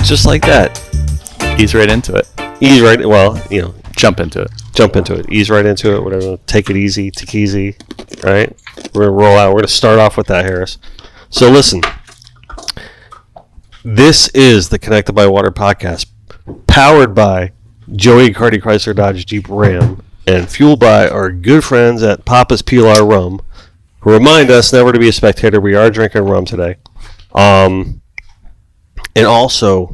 just like that. Ease right into it. Jump into it. Ease right into it. Whatever. Take it easy. Take easy. Right? We're going to roll out. We're going to start off with that, Harris. So listen. This is the Connected by Water podcast, powered by Joey Cardi Chrysler Dodge Jeep Ram and fueled by our good friends at Papa's PLR Rum, who remind us never to be a spectator. We are drinking rum today. And also,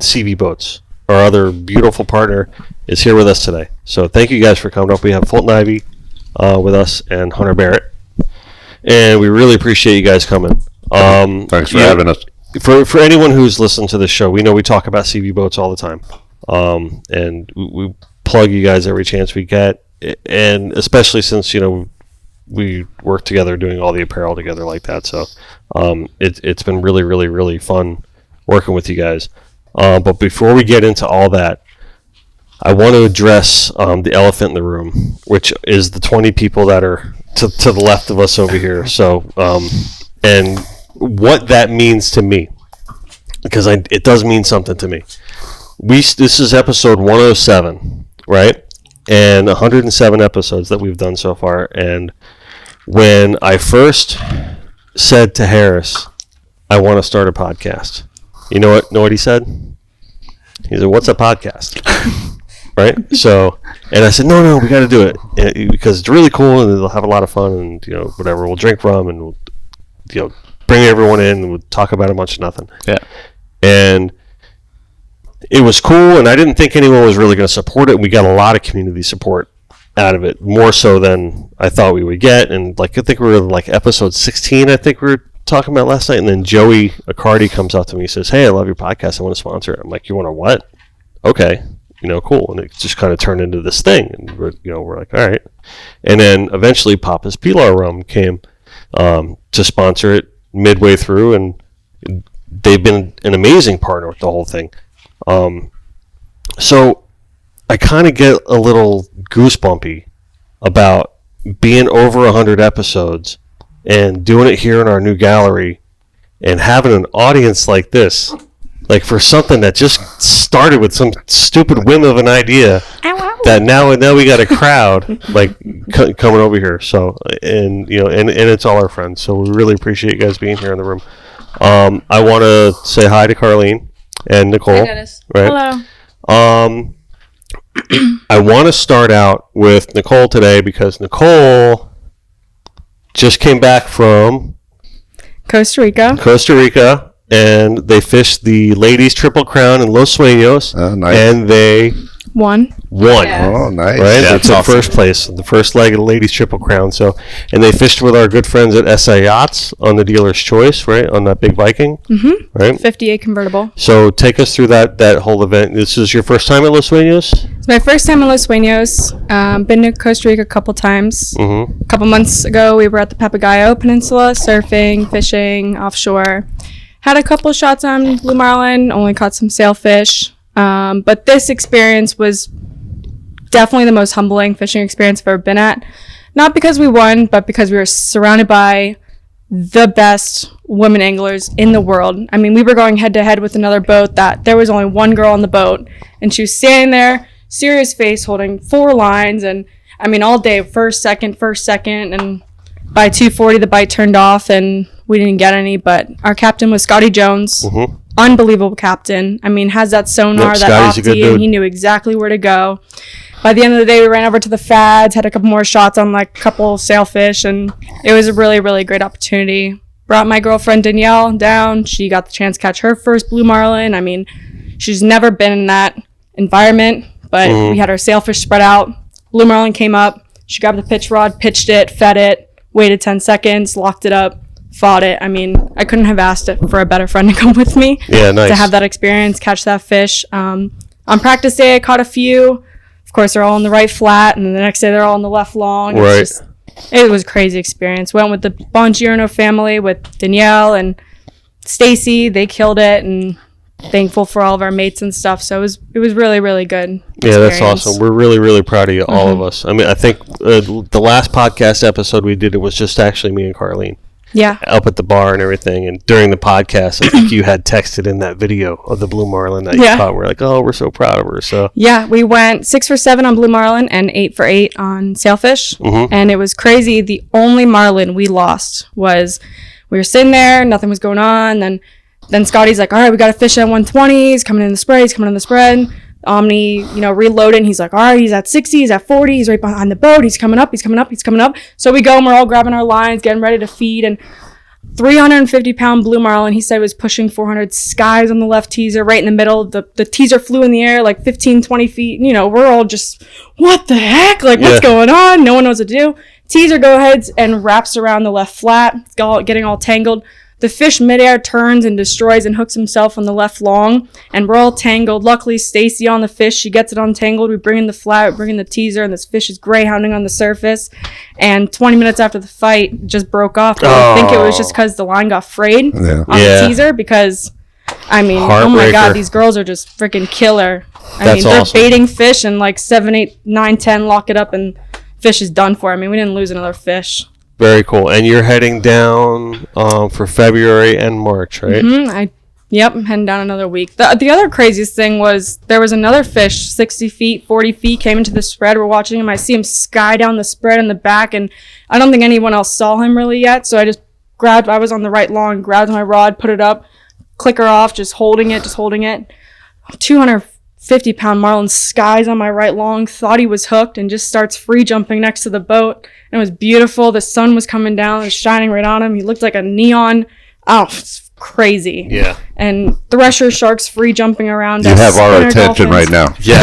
SeaVee Boats, our other beautiful partner, is here with us today. So thank you guys for coming up. We have Fulton Ivy with us and Hunter Barrett. And we really appreciate you guys coming. Thanks for having us. For anyone who's listened to this show, we know we talk about SeaVee Boats all the time. And we plug you guys every chance we get. And especially since, we work together doing all the apparel together like that. So it's been really, really, really fun working with you guys. But before we get into all that, I want to address the elephant in the room, which is the 20 people that are to the left of us over here. So, and what that means to me, because it does mean something to me. This is episode 107, right? And 107 episodes that we've done so far. And when I first said to Harris, I want to start a podcast, you know what he said? He said, "What's a podcast?" Right? So, and I said, no, we got to do it because it's really cool and they'll have a lot of fun and, whatever. We'll drink rum and we'll, bring everyone in and we'll talk about a bunch of nothing. Yeah. And it was cool, and I didn't think anyone was really going to support it. We got a lot of community support out of it, more so than I thought we would get. And I think we were episode 16, I think we were talking about last night. And then Joey Accardi comes up to me and says, "Hey, I love your podcast. I want to sponsor it." I'm like, "You want to what?" "Okay, cool." And it just kind of turned into this thing. And we're like, all right. And then eventually Papa's PLR Rum came to sponsor it midway through, and they've been an amazing partner with the whole thing. So I kind of get a little goosebumpy about being over 100 episodes and doing it here in our new gallery and having an audience like this, for something that just started with some stupid whim of an idea that now we got a crowd coming over here. So, and it's all our friends. So we really appreciate you guys being here in the room. I want to say hi to Carlene and Nicole. Hi, Dennis. Right? Hello. I want to start out with Nicole today because Nicole just came back from Costa Rica, and they fished the Ladies Triple Crown in Los Sueños, nice. And they won. Yeah. Oh, nice. Right? Yeah, That's awesome. First place, the first leg of the Ladies Triple Crown. So, and they fished with our good friends at SA Yachts on the Dealer's Choice, right, on that big Viking. Mm-hmm. Right? 58 convertible. So take us through that whole event. This is your first time at Los Sueños? It's my first time in Los Sueños. Been to Costa Rica a couple times. Mm-hmm. A couple months ago, we were at the Papagayo Peninsula, surfing, fishing, offshore. Had a couple shots on blue marlin, only caught some sailfish. But this experience was definitely the most humbling fishing experience I've ever been at. Not because we won, but because we were surrounded by the best women anglers in the world. I mean, we were going head to head with another boat that there was only one girl on the boat, and she was standing there, serious face, holding 4 lines, and I mean, all day, first, second, and by 2:40 the bite turned off and we didn't get any. But our captain was Scotty Jones. Mm-hmm. Unbelievable captain. I mean, has that sonar, that opti, and he knew exactly where to go. By the end of the day, we ran over to the Fads, had a couple more shots on a couple sailfish, and it was a really, really great opportunity. Brought my girlfriend Danielle down. She got the chance to catch her first blue marlin. I mean, she's never been in that environment, but we had our sailfish spread out. Blue marlin came up. She grabbed the pitch rod, pitched it, fed it, waited 10 seconds, locked it up, fought it. I mean, I couldn't have asked it for a better friend to come with me. Yeah, nice. To have that experience, catch that fish. On practice day, I caught a few. Of course, they're all on the right flat, and then the next day they're all on the left long. Right. It was a crazy experience. Went with the Bongiorno family with Danielle and Stacy. They killed it, and thankful for all of our mates and stuff. So it was really, really good experience. Yeah, that's awesome. We're really, really proud of you, all of us. I mean, I think the last podcast episode we did, it was just actually me and Carlene. Yeah. up at the bar and everything. And during the podcast, I think you had texted in that video of the blue marlin that you caught. We're like, oh, we're so proud of her. So yeah, we went 6 for 7 on blue marlin and 8 for 8 on sailfish. And it was crazy. The only marlin we lost was we were sitting there, nothing was going on. Then Scotty's like, all right, we got to fish at 120. He's coming in the spread. Omni, reloading. He's like, all right, he's at 60, he's at 40, he's right behind the boat. He's coming up. So we go and we're all grabbing our lines, getting ready to feed. And 350-pound blue marlin, he said, was pushing 400 skies on the left teaser, right in the middle. The teaser flew in the air like 15, 20 feet. We're all just, what the heck? Like, what's going on? No one knows what to do. Teaser go ahead and wraps around the left flat. It's getting all tangled. The fish midair turns and destroys and hooks himself on the left long, and we're all tangled. Luckily, Stacy on the fish, she gets it untangled. We bring in the flat, we bring in the teaser, and this fish is greyhounding on the surface. And 20 minutes after the fight, it just broke off. I think it was just because the line got frayed on the teaser. Because, oh my God, these girls are just freaking killer. They're awesome. Baiting fish and like 7, 8, 9, 10 lock it up, and fish is done for. We didn't lose another fish. Very cool. And you're heading down for February and March, right? I'm heading down another week. The other craziest thing was there was another fish, 60 feet, 40 feet, came into the spread. We're watching him. I see him sky down the spread in the back, and I don't think anyone else saw him really yet. So I was on the right long, grabbed my rod, put it up, clicker off, just holding it. 250-pound marlin skies on my right long, thought he was hooked, and just starts free jumping next to the boat. And it was beautiful. The sun was coming down and shining right on him. He looked like a neon. Oh, it's crazy. Yeah. And thresher sharks free jumping around. You have our attention right now. Yeah.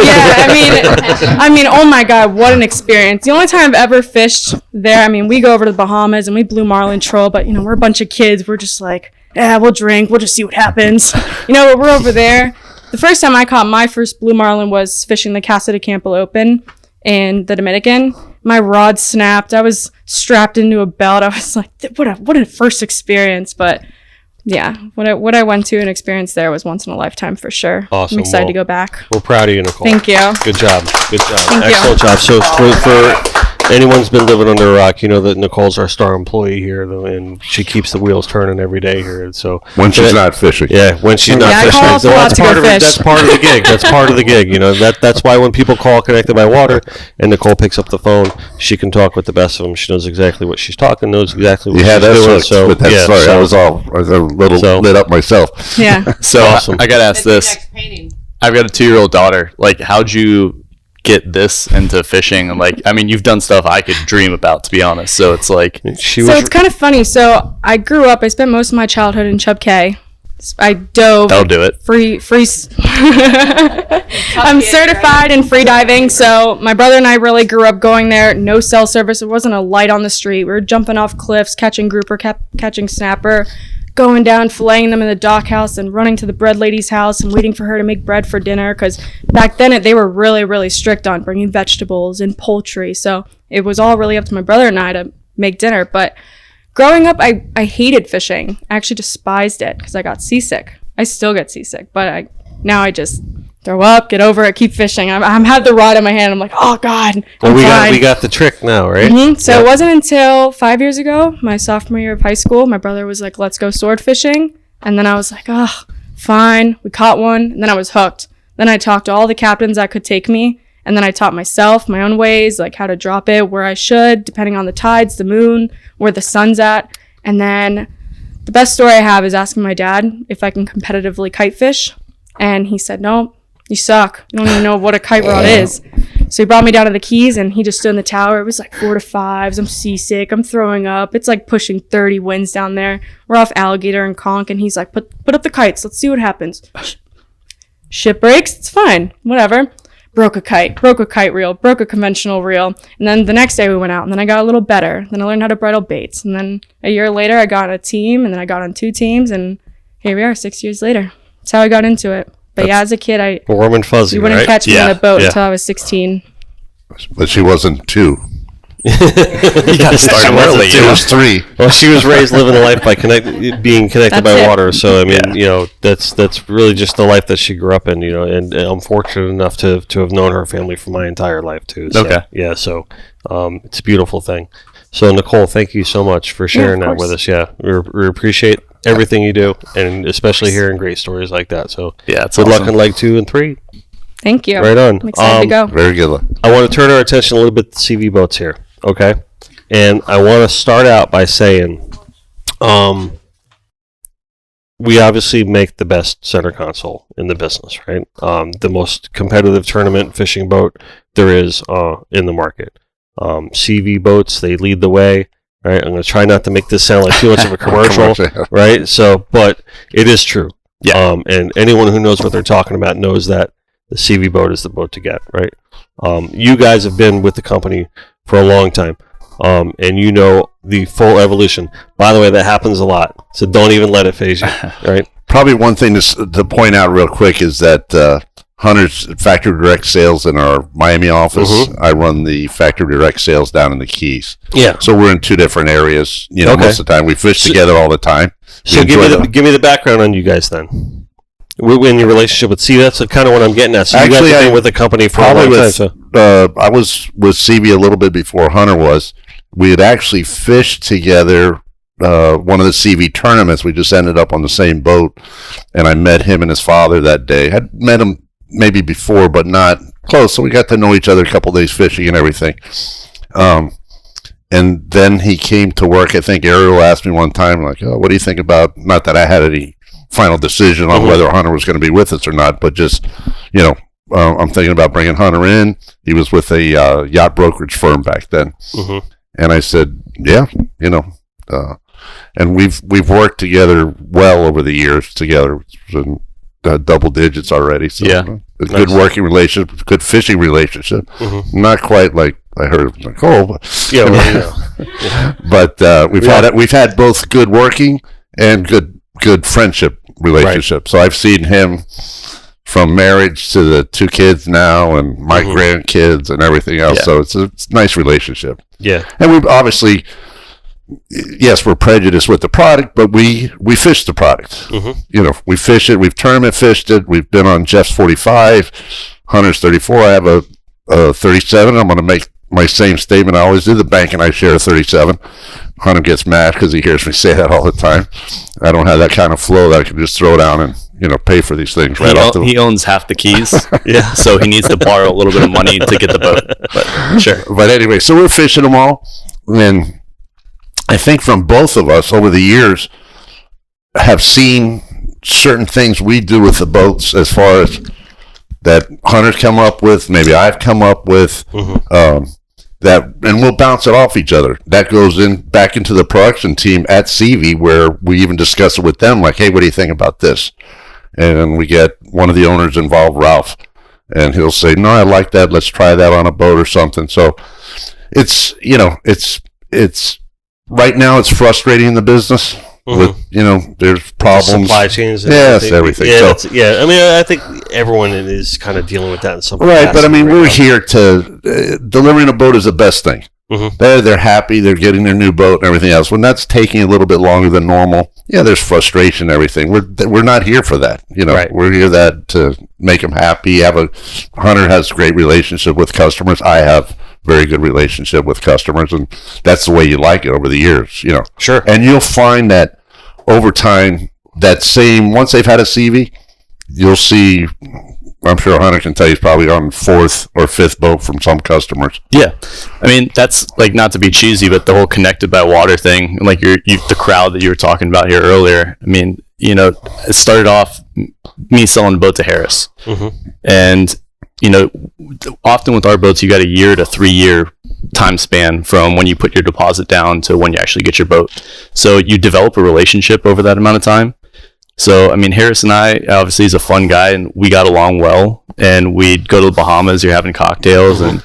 Oh my God, what an experience. The only time I've ever fished there, we go over to the Bahamas and we blue marlin troll, but we're a bunch of kids. We're just like, yeah, we'll drink. We'll just see what happens. We're over there. The first time I caught my first blue marlin was fishing the Casa de Campo Open in the Dominican. My rod snapped. I was strapped into a belt. I was like, what a first experience. But yeah, what I went to and experienced there was once in a lifetime for sure. Awesome. I'm excited to go back. We're proud of you, Nicole. Thank you. Good job. Thank Excellent job. So for anyone's been living under a rock, you know that Nicole's our star employee here, and she keeps the wheels turning every day here. So when she's not fishing, when she's not fishing, that's part of it. That's part of the gig. That's part of the gig. That's why when people call Connected by Water and Nicole picks up the phone, she can talk with the best of them. She knows exactly what she's talking, knows exactly what she's doing. So with that story, I was a little lit up myself. Yeah. So awesome. I gotta ask this. I've got a 2-year-old daughter. Like, how'd you get this into fishing? And you've done stuff I could dream about, to be honest. So it's like it's kind of funny. So I grew up, I spent most of my childhood in Chub Cay. I dove. That'll do it. Free. I'm certified in free diving. So my brother and I really grew up going there. No cell service. There wasn't a light on the street. We were jumping off cliffs, catching grouper, catching snapper, going down, filleting them in the dock house, and running to the bread lady's house and waiting for her to make bread for dinner. Because back then they were really, really strict on bringing vegetables and poultry. So it was all really up to my brother and I to make dinner. But growing up, I hated fishing. I actually despised it because I got seasick. I still get seasick, but now I just throw up, get over it, keep fishing. I have the rod in my hand. I'm like, oh God. Well, we got the trick now, right? Mm-hmm. So It wasn't until 5 years ago, my sophomore year of high school, my brother was like, let's go sword fishing. And then I was like, oh, fine. We caught one. And then I was hooked. Then I talked to all the captains that could take me. And then I taught myself my own ways, like how to drop it, where I should, depending on the tides, the moon, where the sun's at. And then the best story I have is asking my dad if I can competitively kite fish. And he said, no, you suck. You don't even know what a kite rod is. So he brought me down to the Keys and he just stood in the tower. It was like 4 to 5s. I'm seasick. I'm throwing up. It's like pushing 30 winds down there. We're off Alligator and Conch. And he's like, put up the kites. Let's see what happens. Ship breaks. It's fine. Whatever. Broke a kite reel, broke a conventional reel. And then the next day we went out and then I got a little better. Then I learned how to bridle baits. And then a year later I got on a team and then I got on 2 teams and here we are 6 years later. That's how I got into it. But as a kid, warm and fuzzy, you wouldn't catch me in a boat until I was 16. But she wasn't 2. You got to start early. It was 3. Well, she was raised living a life by being connected by water. So that's really just the life that she grew up in. And I'm fortunate enough to have known her family for my entire life too. So, okay. Yeah. So it's a beautiful thing. So Nicole, thank you so much for sharing that with us. Yeah, we appreciate everything you do, and especially hearing great stories like that. So yeah, it's good awesome. luck on leg 2 and 3. Thank you. Right on. I'm excited to go. Very good. I want to turn our attention a little bit to SeaVee Boats here, okay? And I want to start out by saying, we obviously make the best center console in the business, right? The most competitive tournament fishing boat there is in the market. SeaVee Boats, they lead the way, right? I'm going to try not to make this sound like too much of a commercial, right? So, but it is true. Yeah. And anyone who knows what they're talking about knows that the SeaVee boat is the boat to get, right? You guys have been with the company for a long time, and you know the full evolution. By the way, that happens a lot, so don't even let it phase you, right? Probably one thing to point out real quick is that Hunter's factory direct sales in our Miami office. Mm-hmm. I run the factory direct sales down in the Keys. Yeah. So we're in 2 different areas. You know, most of the time we fish together all the time. So give me the background on you guys then. In your relationship with SeaVee, that's kind of what I'm getting at. So actually, you guys have been with the company for a long time. So. I was with SeaVee a little bit before Hunter was. We had actually fished together one of the SeaVee tournaments. We just ended up on the same boat, and I met him and his father that day. I'd met him maybe before, but not close. So we got to know each other a couple days fishing and everything. And then he came to work. I think Ariel asked me one time, like, "Oh, what do you think about?" Not that I had any final decision on whether Hunter was going to be with us or not, but just, you know, I'm thinking about bringing Hunter in. He was with a yacht brokerage firm back then. Mm-hmm. And I said, yeah, you know, and we've worked together well over the years together, double digits already. So a good working relationship, good fishing relationship. Mm-hmm. Not quite like I heard Nicole, but but we've had both good working and good friendship relationship. Right. So I've seen him from marriage to the 2 kids now and my grandkids and everything else. Yeah. So it's a nice relationship. Yeah. And we've obviously, yes, we're prejudiced with the product, but we fish the product. Mm-hmm. You know, we fish it. We've tournament fished it. We've been on Jeff's 45, Hunter's 34. I have a 37. I'm going to make my same statement I always do. The bank and I share a 37. Hunter gets mad because he hears me say that all the time. I don't have that kind of flow that I can just throw down and, you know, pay for these things he owns half the keys. Yeah. So he needs to borrow a little bit of money to get the boat. But sure. But anyway, so we're fishing them all. And I think from both of us over the years have seen certain things we do with the boats as far as that Hunter's come up with, maybe I've come up with, that, and we'll bounce it off each other. That goes back into the production team at SeaVee, where we even discuss it with them, like, hey, what do you think about this? And we get one of the owners involved, Ralph, and he'll say, no, I like that. Let's try that on a boat or something. So it's, you know, it's right now it's frustrating in the business. With, you know, there's problems, supply chains, and everything. Yeah, so, I mean, I think everyone is kind of dealing with that in some right. But I mean, we're here to delivering a boat is the best thing. Mm-hmm. They're happy, they're getting their new boat and everything else. When that's taking a little bit longer than normal, there's frustration and everything. We're not here for that. You know, we're here to make them happy. Hunter has a great relationship with customers. I have very good relationship with customers, and that's the way you like it over the years, you know. Sure. And you'll find that over time, once they've had a SeaVee, you'll see, I'm sure Hunter can tell you, he's probably on 4th or 5th boat from some customers. Yeah. I mean, that's, like, not to be cheesy, but the whole connected by water thing, like the crowd that you were talking about here earlier, I mean, you know, it started off me selling a boat to Harris. Mm-hmm. And, you know, often with our boats, you got a 1 to 3 year time span from when you put your deposit down to when you actually get your boat. So you develop a relationship over that amount of time. So, I mean, Harris and I, obviously, he's a fun guy, and we got along well. And we'd go to the Bahamas, you're having cocktails, and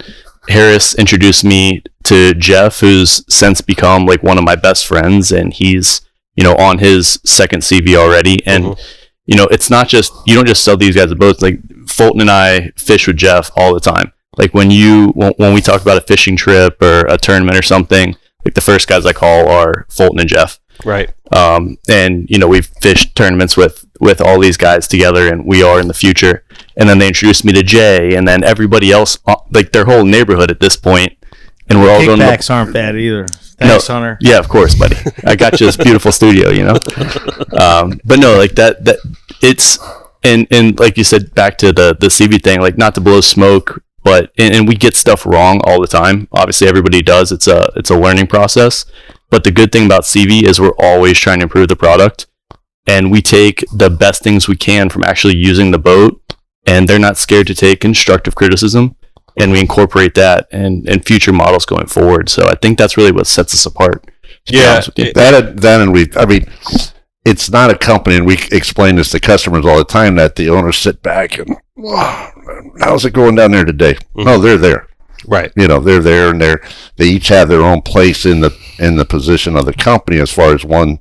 Harris introduced me to Jeff, who's since become, like, one of my best friends, and he's, you know, on his 2nd SeaVee already. And, you know, it's not just, you don't just sell these guys the boats. Like, Fulton and I fish with Jeff all the time. Like, when we talk about a fishing trip or a tournament or something, like, the first guys I call are Fulton and Jeff. Right. And, you know, we've fished tournaments with all these guys together, and we are in the future. And then they introduced me to Jay, and then everybody else, like, their whole neighborhood at this point, and we're all going. Kickbacks aren't bad either. Thanks, Hunter. Yeah, of course, buddy. I got you this beautiful studio, you know. But no, like that it's and like you said, back to the SeaVee thing, like not to blow smoke, but and we get stuff wrong all the time. Obviously, everybody does. It's a learning process. But the good thing about SeaVee is we're always trying to improve the product, and we take the best things we can from actually using the boat, and they're not scared to take constructive criticism. And we incorporate that in future models going forward. So I think that's really what sets us apart. Yeah, it's not a company, and we explain this to customers all the time, that the owners sit back and, how's it going down there today? Mm-hmm. No, they're there. Right. You know, they're there, and they each have their own place in the position of the company, as far as one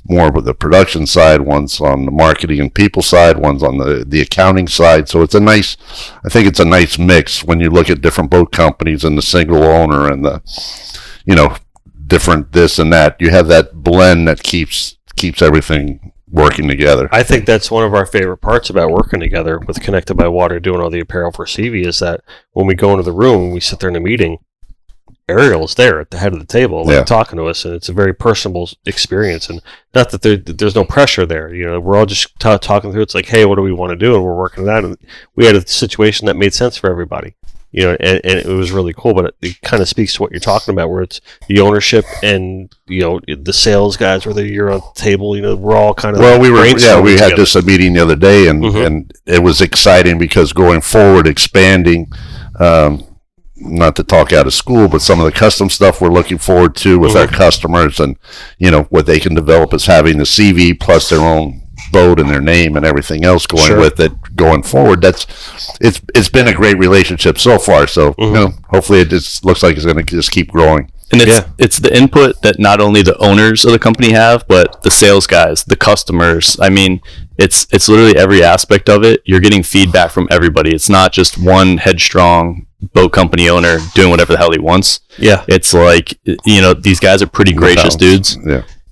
more with the production side, one's on the marketing and people side, one's on the accounting side. So I think it's a nice mix when you look at different boat companies and the single owner and the, you know, different this and that. You have that blend that keeps everything working together. I think that's one of our favorite parts about working together with Connected by Water, doing all the apparel for SeaVee, is that when we go into the room, we sit there in a meeting, Ariel is there at the head of the table, talking to us, and it's a very personable experience. And not that there's no pressure there. You know, we're all just talking through. It's like, hey, what do we want to do? And we're working it out. And we had a situation that made sense for everybody. You know, and it was really cool, but it kind of speaks to what you're talking about, where it's the ownership and, you know, the sales guys, whether you're on the table, you know, we're all kind of we had just a meeting the other day, and it was exciting because going forward, expanding, not to talk out of school, but some of the custom stuff we're looking forward to with our customers, and, you know, what they can develop is having the SeaVee plus their own boat and their name and everything else going with it going forward. It's been a great relationship so far. So you know, hopefully it just looks like it's going to just keep growing. And it's the input that not only the owners of the company have, but the sales guys, the customers. I mean, it's literally every aspect of it. You're getting feedback from everybody. It's not just one headstrong boat company owner doing whatever the hell he wants. Yeah, it's like, you know, these guys are pretty gracious dudes.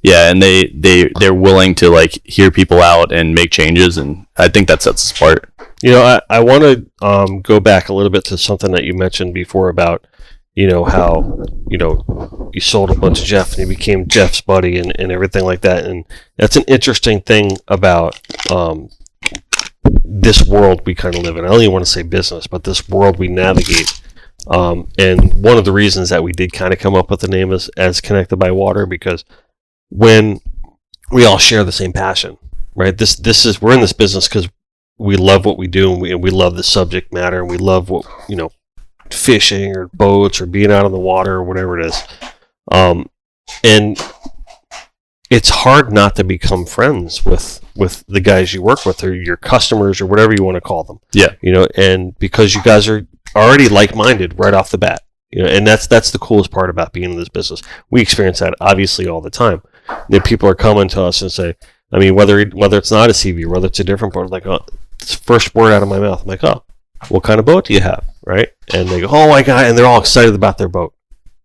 Yeah, and they're willing to, like, hear people out and make changes, and I think that sets us apart. You know, I want to go back a little bit to something that you mentioned before about, you know, how, you know, you sold a boat to Jeff and he became Jeff's buddy and everything like that. And that's an interesting thing about this world we kind of live in. I don't even want to say business, but this world we navigate. And one of the reasons that we did kind of come up with the name as Connected by Water, because when we all share the same passion, right? We're in this business because we love what we do, and we love the subject matter, and we love what, you know, fishing or boats or being out on the water or whatever it is. And it's hard not to become friends with the guys you work with, or your customers, or whatever you want to call them. Yeah. You know, and because you guys are already like-minded right off the bat. You know, and that's the coolest part about being in this business. We experience that obviously all the time. That people are coming to us and say, I mean, whether it's not a SeaVee, whether it's a different boat, like, oh, it's the first word out of my mouth. I'm like, oh, what kind of boat do you have, right? And they go, oh my God, and they're all excited about their boat,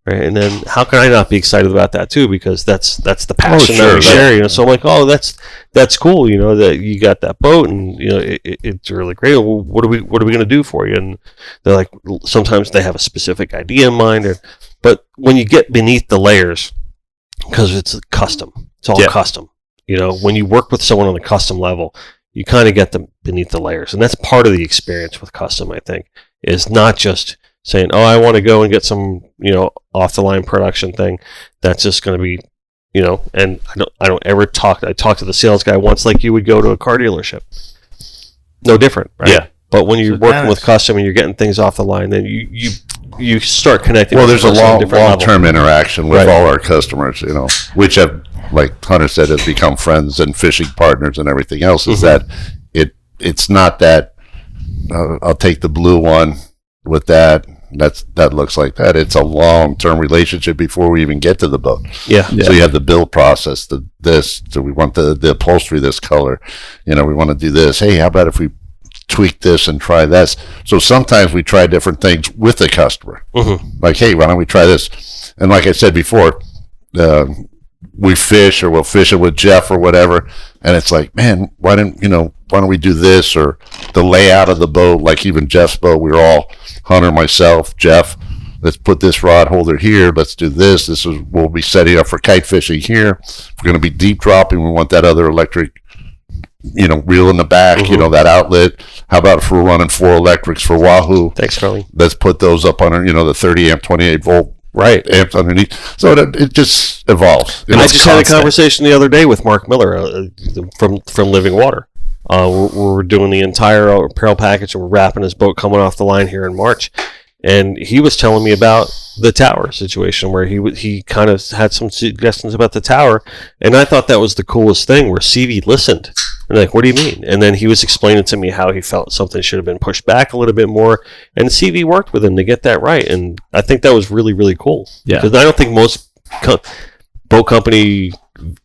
right? And then how can I not be excited about that too? Because that's the passion that we share, you know. So I'm like, oh, that's cool, you know, that you got that boat, and, you know, it's really great. Well, what are we going to do for you? And they're like, sometimes they have a specific idea in mind, but when you get beneath the layers, because it's custom, it's all custom. You know, when you work with someone on a custom level, you kind of get them beneath the layers, and that's part of the experience with custom. I think is not just saying, "Oh, I want to go and get some, you know, off the line production thing." That's just going to be, you know. And I don't ever talk. I talked to the sales guy once, like you would go to a car dealership. No different, right? Yeah. But when you're working with custom and you're getting things off the line, then you start connecting. Well, there's a long-term interaction with all our customers, you know, which have, like Hunter said, have become friends and fishing partners and everything else. Is that it's not that I'll take the blue one with that looks like that. It's a long-term relationship before we even get to the boat. Yeah. So you have the build process, so we want the upholstery this color, you know, we want to do this. Hey, how about if we tweak this and try this? So sometimes we try different things with the customer. Like, hey, why don't we try this? And like I said before, we fish, or we'll fish it with Jeff or whatever, and it's like, man, why don't we do this? Or the layout of the boat, like even Jeff's boat, we were all, Hunter, myself, Jeff, let's put this rod holder here. Let's do this. We'll be setting up for kite fishing here. If we're going to be deep dropping, we want that other electric, reel in the back, that outlet. How about if we're running 4 electrics for Wahoo? Thanks, Charlie. Let's put those up on, the 30 amp, 28 volt amps underneath. So it just evolves. And I just had a conversation the other day with Mark Miller from Living Water. We're doing the entire apparel package, and we're wrapping his boat coming off the line here in March. And he was telling me about the tower situation, where he kind of had some suggestions about the tower, and I thought that was the coolest thing, where SeaVee listened. And like, what do you mean? And then he was explaining to me how he felt something should have been pushed back a little bit more, and SeaVee worked with him to get that right. And I think that was really, really cool. Yeah. Because I don't think most boat company,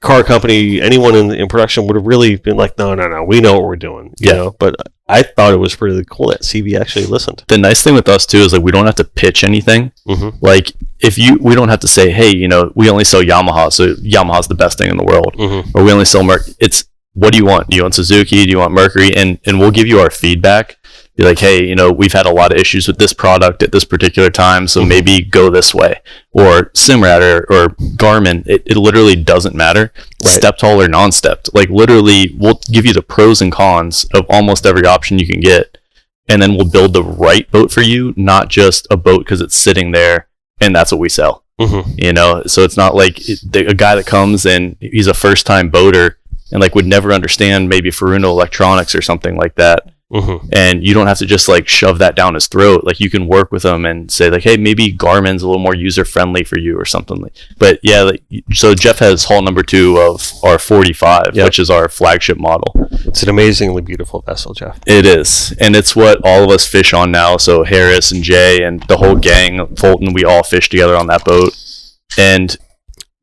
car company, anyone in production would have really been like, no, we know what we're doing. You know? But I thought it was pretty cool that SeaVee actually listened. The nice thing with us too is like we don't have to pitch anything. Mm-hmm. Like we don't have to say, hey, we only sell Yamaha, so Yamaha's the best thing in the world, or we only sell Mercury. It's, what do you want? Do you want Suzuki? Do you want Mercury? And we'll give you our feedback. Be like, hey, we've had a lot of issues with this product at this particular time, so maybe go this way. Or Simrad or Garmin, it literally doesn't matter. Right. Stepped haul or non-stepped. Like literally, we'll give you the pros and cons of almost every option you can get, and then we'll build the right boat for you, not just a boat because it's sitting there and that's what we sell. Mm-hmm. So it's not like a guy that comes and he's a first-time boater and like would never understand maybe Furuno electronics or something like that. Mm-hmm. And you don't have to just like shove that down his throat. Like you can work with them and say like, hey, maybe Garmin's a little more user friendly for you or something. But yeah, so Jeff has hull number 2 of our 45, which is our flagship model. It's an amazingly beautiful vessel, Jeff. It is, and it's what all of us fish on now. So Harris and Jay and the whole gang, Fulton, we all fish together on that boat. And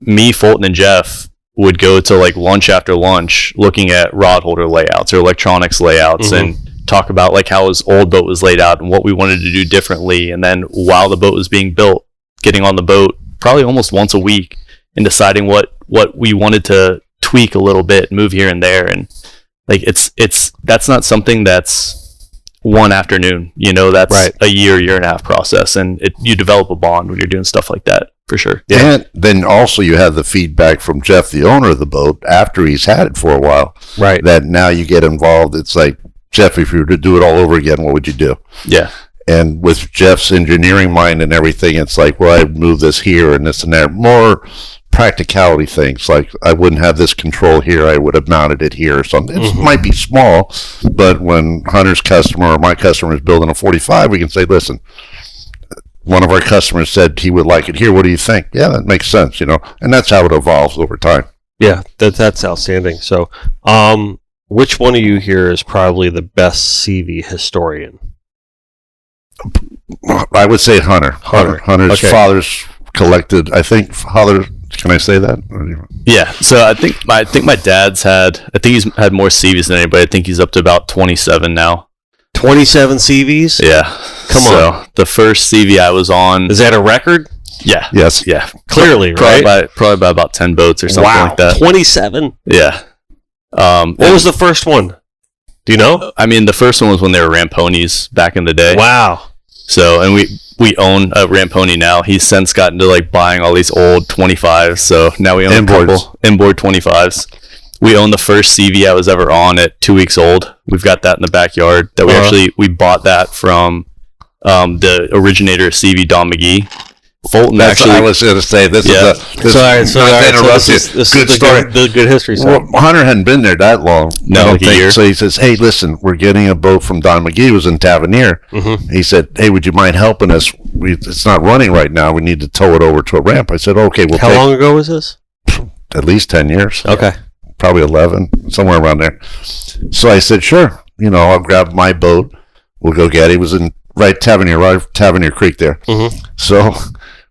me, Fulton, and Jeff would go to like lunch after lunch looking at rod holder layouts or electronics layouts and talk about like how his old boat was laid out and what we wanted to do differently. And then while the boat was being built, getting on the boat probably almost once a week and deciding what we wanted to tweak a little bit, move here and there. And like that's not something that's one afternoon, that's right. a year and a half process, and you develop a bond when you're doing stuff like that, for sure. Yeah. And then also you have the feedback from Jeff, the owner of the boat, after he's had it for a while, right? That now you get involved. It's like, Jeff, if you were to do it all over again, what would you do? Yeah. And with Jeff's engineering mind and everything, it's like, well, I'd move this here and this and that. More practicality things, like I wouldn't have this control here, I would have mounted it here or something. It might be small, but when Hunter's customer or my customer is building a 45, we can say, listen, one of our customers said he would like it here. What do you think? Yeah, that makes sense, and that's how it evolves over time. Yeah, that's outstanding. So, which one of you here is probably the best SeaVee historian? I would say Hunter. Hunter's father's collected, I think, can I say that? Yeah. So I think my dad's he's had more SeaVees than anybody. I think he's up to about 27 now. 27 SeaVees? Yeah. Come on. The first SeaVee I was on. Is that a record? Yeah. Yes. Yeah. Clearly, right? Probably by about 10 boats or something like that. 27? Yeah. What was the first one? Do you know? I mean, the first one was when they were Ramponis back in the day. Wow. So, and we own a Ramponi now. He's since gotten to like buying all these old 25s. So now we own a couple inboard 25s. We own the first SeaVee I was ever on at 2 weeks old. We've got that in the backyard. That we bought that from the originator of SeaVee, Don McGee. Fulton actually. I was going to say this. Yeah. This is good story. The good history. Well, Hunter hadn't been there that long. No, like a year. So he says, "Hey, listen, we're getting a boat from Don McGee. It was in Tavernier." Mm-hmm. He said, "Hey, would you mind helping us? It's not running right now. We need to tow it over to a ramp." I said, "Okay." How long ago was this? At least 10 years. Okay. Probably 11, somewhere around there. So I said, "Sure. I'll grab my boat. We'll go get it." He was in Tavernier Creek there. Mm-hmm. So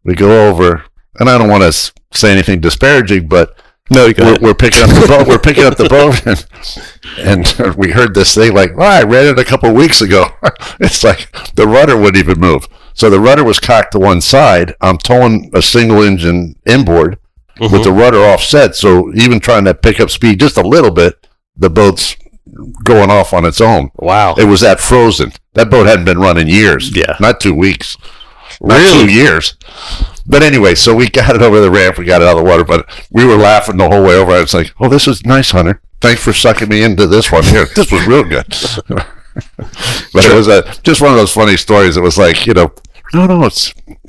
we go over, and I don't want to say anything disparaging, but no, we're picking up the boat. We're picking up the boat, and we heard this thing like, I read it a couple of weeks ago. It's like the rudder wouldn't even move. So the rudder was cocked to one side. I'm towing a single engine inboard with the rudder offset. So even trying to pick up speed just a little bit, the boat's going off on its own. Wow. It was that frozen. That boat hadn't been running years. Yeah. Not 2 weeks. not Really? 2 years. But anyway, so we got it over the ramp, we got it out of the water, but we were laughing the whole way over. It's like, oh, this is nice, Hunter. Thanks for sucking me into this one here. This was real good. But it was just one of those funny stories. It was like, no,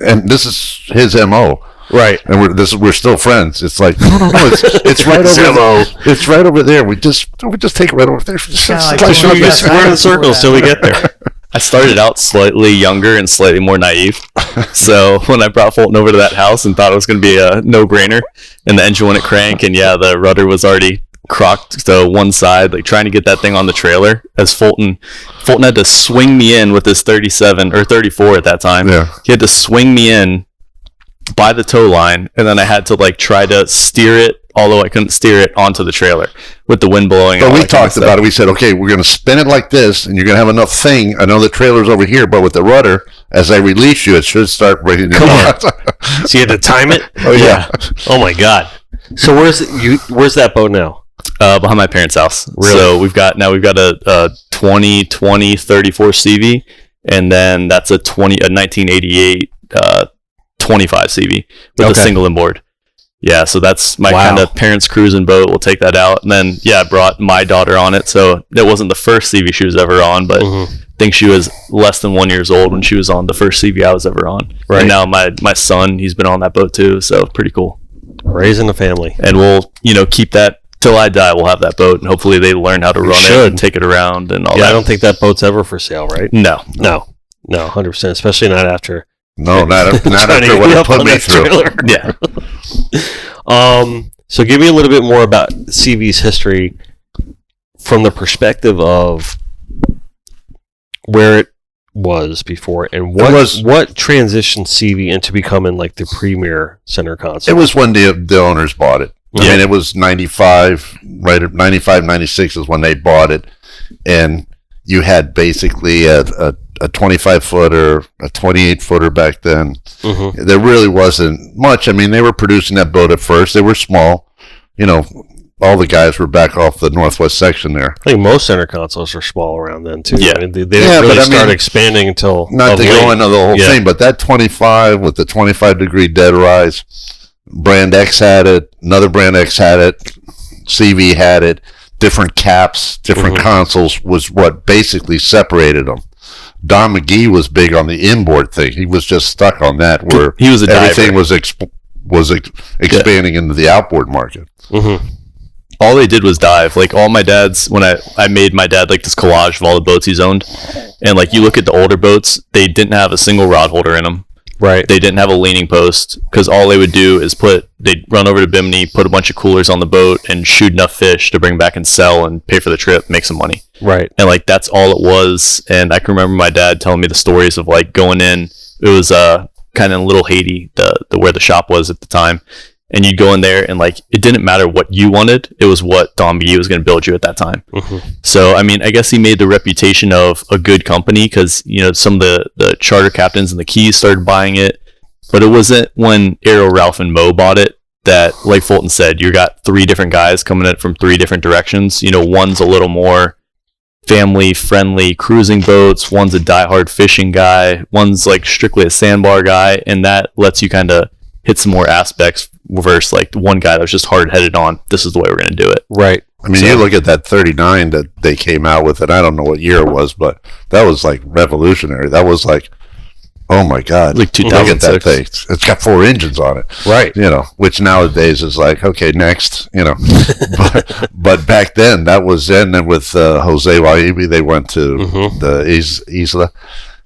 and this is his MO. Right. And we're still friends. It's like, no, it's right over there. It's right over there. We just take it right over there. We're in circles till we get there. I started out slightly younger and slightly more naive. So when I brought Fulton over to that house and thought it was going to be a no-brainer, and the engine wouldn't crank, and the rudder was already crocked to one side, like trying to get that thing on the trailer, as Fulton had to swing me in with his 37 or 34 at that time. Yeah. He had to swing me in by the tow line, and then I had to try to steer it, although I couldn't steer it, onto the trailer with the wind blowing. But we talked about it. We said, okay, we're going to spin it like this, and you're going to have enough thing. I know the trailer's over here, but with the rudder, as I release you, it should start breaking. Come on. So you had to time it? Oh, yeah. Oh, my God. So where's that boat now? Behind my parents' house. Really? So we've got a 2020 34 SeaVee, and then that's a 1988 25 SeaVee with a single inboard. Yeah, so that's my kind of parents' cruising boat. We'll take that out. And then, I brought my daughter on it. So it wasn't the first SeaVee she was ever on, but I think she was less than 1 year old when she was on the first SeaVee I was ever on. Right. And now my son, he's been on that boat too. So pretty cool. Raising a family. And we'll, keep that till I die. We'll have that boat. And hopefully they learn how to run it and take it around and all that. Yeah, I don't think that boat's ever for sale, right? No, 100%. Especially not after. No, not after what it put me through. Yeah. So give me a little bit more about SeaVee's history from the perspective of where it was before and what transitioned SeaVee into becoming like the premier center console. It was when the owners bought it. Yeah. I mean, it was 95, right? 95, 96 is when they bought it, and you had basically a 25-footer, a 28-footer back then. Mm-hmm. There really wasn't much. I mean, they were producing that boat at first. They were small. All the guys were back off the northwest section there. I think most center consoles are small around then, too. Yeah. I mean, they didn't really start expanding until... Not to go into the whole thing, but that 25 with the 25-degree dead rise, Brand X had it, another Brand X had it, SeaVee had it, different caps, different consoles was what basically separated them. Don McGee was big on the inboard thing. He was just stuck on that, where he was everything was expanding into the outboard market. Mm-hmm. All they did was dive. Like all my dad's, when I made my dad like this collage of all the boats he's owned, and like you look at the older boats, they didn't have a single rod holder in them. Right. They didn't have a leaning post because all they would do is they'd run over to Bimini, put a bunch of coolers on the boat, and shoot enough fish to bring back and sell and pay for the trip, make some money. Right. And like that's all it was. And I can remember my dad telling me the stories of like going in. It was kind of in Little Haiti, the where the shop was at the time. And you'd go in there and like it didn't matter what you wanted, it was what Don McGee was going to build you at that time. Mm-hmm. So I mean, I guess he made the reputation of a good company because some of the charter captains and the Keys started buying it, but it wasn't when Arrow, Ralph, and Mo bought it that, like Fulton said, you got three different guys coming at it from three different directions. One's a little more family friendly cruising boats, one's a diehard fishing guy, one's like strictly a sandbar guy, and that lets you kind of hit some more aspects versus like one guy that was just hard-headed on this is the way we're going to do it. Right. I mean, you look at that 39 that they came out with, and I don't know what year it was, but that was like revolutionary. That was like, oh my God, like 2006. Look at that thing. It's got 4 engines on it, right? Which nowadays is like, okay, next, but back then that was in, and with Jose Waibi, they went to the Isla,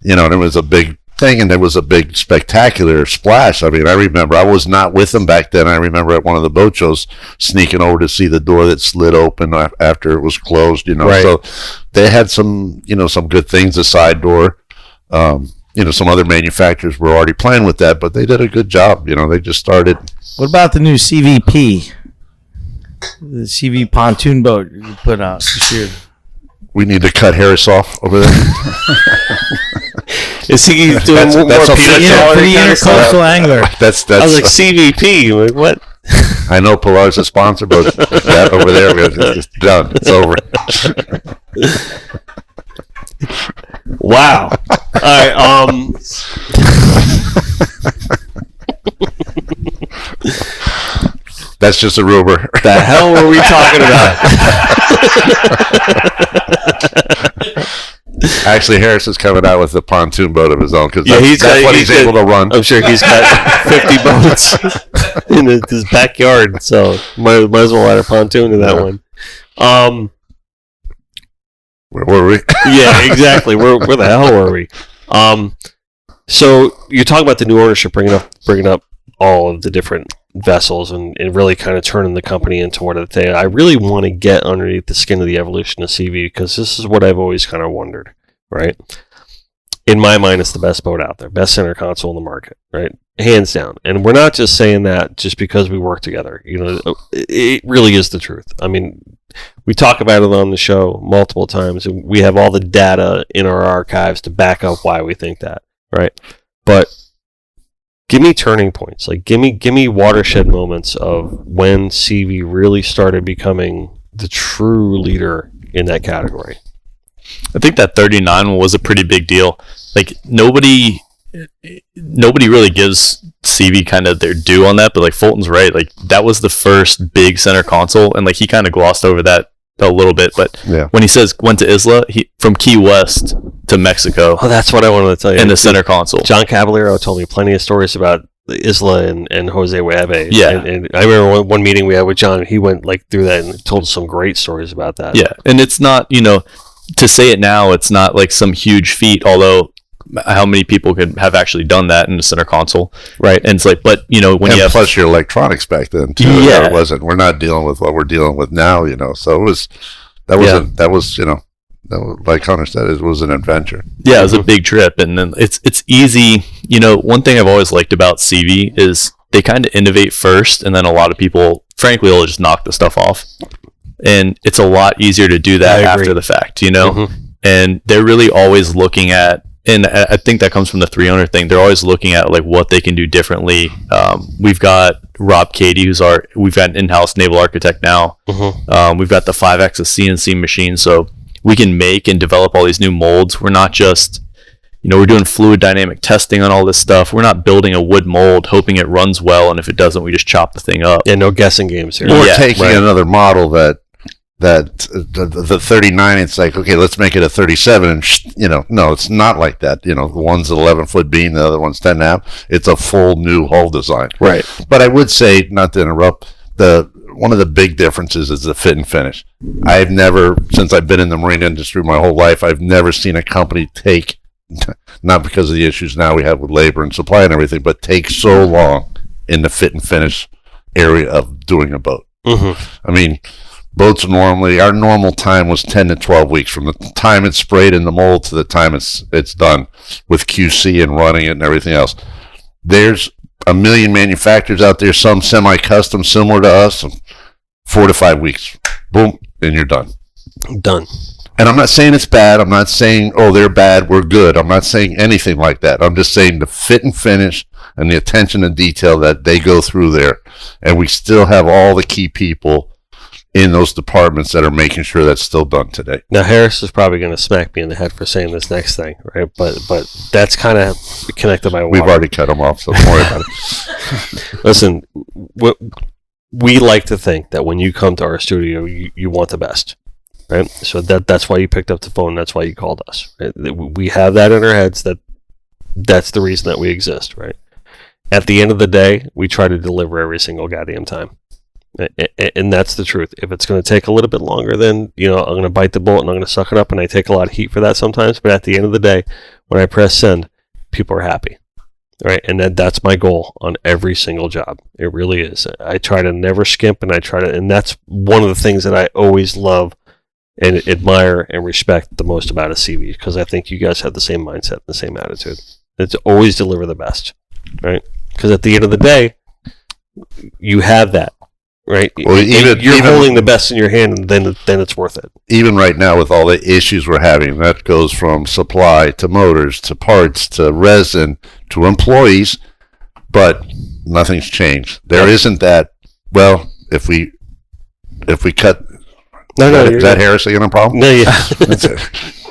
and it was a big thing, and there was a big spectacular splash. I mean, I remember I was not with them back then. I remember at one of the boat shows sneaking over to see the door that slid open after it was closed. Right. So they had some some good things. The side door. Some other manufacturers were already playing with that, but they did a good job. They just started. What about the new CVP? The SeaVee pontoon boat you put out this year. We need to cut Harris off over there. Is he doing more for the intercoastal angler? That's. I was like CVP. Like what? I know Pilar's a sponsor, but that over there, it's done. It's over. Wow. All right. That's just a rumor. The hell were we talking about? Actually, Harris is coming out with a pontoon boat of his own because that's what he's able to run. I'm sure he's got 50 boats in his backyard, so might as well add a pontoon to that one. Where were we? Yeah, exactly. Where the hell were we? So you're talking about the new ownership bringing up all of the different vessels and really kind of turning the company into what they. I really want to get underneath the skin of the evolution of SeaVee because this is what I've always kind of wondered, right? In my mind, it's the best boat out there, best center console in the market, right? Hands down. And we're not just saying that just because we work together. You know, it really is the truth. I mean, we talk about it on the show multiple times, and we have all the data in our archives to back up why we think that, right? But give me turning points. Like, give me watershed moments of when SeaVee really started becoming the true leader in that category. I think that 39 one was a pretty big deal. Like, nobody really gives SeaVee kind of their due on that, but like Fulton's right. Like, that was the first big center console, and like he kind of glossed over that a little bit. But when he says went to Isla, he from Key West to Mexico. Oh, that's what I wanted to tell you. In the center console. John Caballero told me plenty of stories about Isla and Jose Webe. Yeah. And I remember one meeting we had with John, he went like through that and told us some great stories about that. Yeah. And it's not, to say it now, it's not like some huge feat, although how many people could have actually done that in the center console, right? And it's like, but when you have plus your electronics back then too, yeah, it wasn't. We're not dealing with what we're dealing with now, So it was like Hunter said, it was an adventure. Yeah, it was a big trip, and then it's easy. One thing I've always liked about SeaVee is they kind of innovate first, and then a lot of people, frankly, will just knock the stuff off, and it's a lot easier to do that after the fact, Mm-hmm. And they're really always looking at. And I think that comes from the 3-owner thing. They're always looking at like what they can do differently. We've got Rob Cady, we've got an in-house naval architect now. Mm-hmm. We've got the 5X of CNC machine, so we can make and develop all these new molds. We're not just, we're doing fluid dynamic testing on all this stuff. We're not building a wood mold, hoping it runs well, and if it doesn't, we just chop the thing up. Yeah, no guessing games here. Or taking another model that the 39, it's like, okay, let's make it a 37, and no, it's not like that. The one's an 11-foot beam, the other one's 10.5. It's a full new hull design. Right. But I would say, not to interrupt, one of the big differences is the fit and finish. I've never, since I've been in the marine industry my whole life, I've never seen a company take, not because of the issues now we have with labor and supply and everything, but take so long in the fit and finish area of doing a boat. Mm-hmm. I mean, boats normally, our normal time was 10 to 12 weeks from the time it's sprayed in the mold to the time it's done with QC and running it and everything else. There's a million manufacturers out there, some semi-custom similar to us, 4 to 5 weeks. Boom, and you're done. Done. And I'm not saying it's bad. I'm not saying, oh, they're bad, we're good. I'm not saying anything like that. I'm just saying the fit and finish and the attention to detail that they go through there. And we still have all the key people in those departments that are making sure that's still done today. Now, Harris is probably going to smack me in the head for saying this next thing, right? But that's kind of connected by water. We've already cut them off, so don't worry about it. Listen, we like to think that when you come to our studio, you want the best, right? So that's why you picked up the phone. That's why you called us. Right? We have that in our heads that's the reason that we exist, right? At the end of the day, we try to deliver every single goddamn time. And that's the truth. If it's going to take a little bit longer, then I'm going to bite the bullet and I'm going to suck it up, and I take a lot of heat for that sometimes. But at the end of the day, when I press send, people are happy, right? And that's my goal on every single job. It really is. I try to never skimp, and that's one of the things that I always love and admire and respect the most about a SeaVee, because I think you guys have the same mindset and the same attitude. It's always deliver the best, right? Because at the end of the day, you have that. Right, well, you're holding the best in your hand, and then it's worth it. Even right now, with all the issues we're having, that goes from supply to motors to parts to resin to employees, but nothing's changed. There isn't that. Well, if we cut, no, is that Harris again a problem? No, yeah.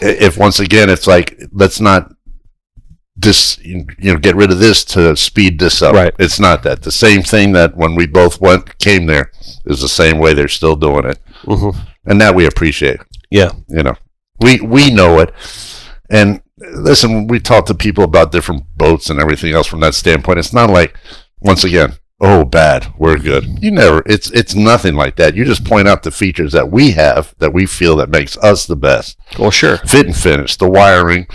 if once again, it's like, let's not get rid of this to speed this up. Right. It's not that. The same thing that when we both came there is the same way they're still doing it. Mm-hmm. And that we appreciate. Yeah. We know it. And listen, we talk to people about different boats and everything else from that standpoint. It's not like, once again, oh, bad, we're good. It's nothing like that. You just point out the features that we have that we feel that makes us the best. Well, sure. Fit and finish, the wiring.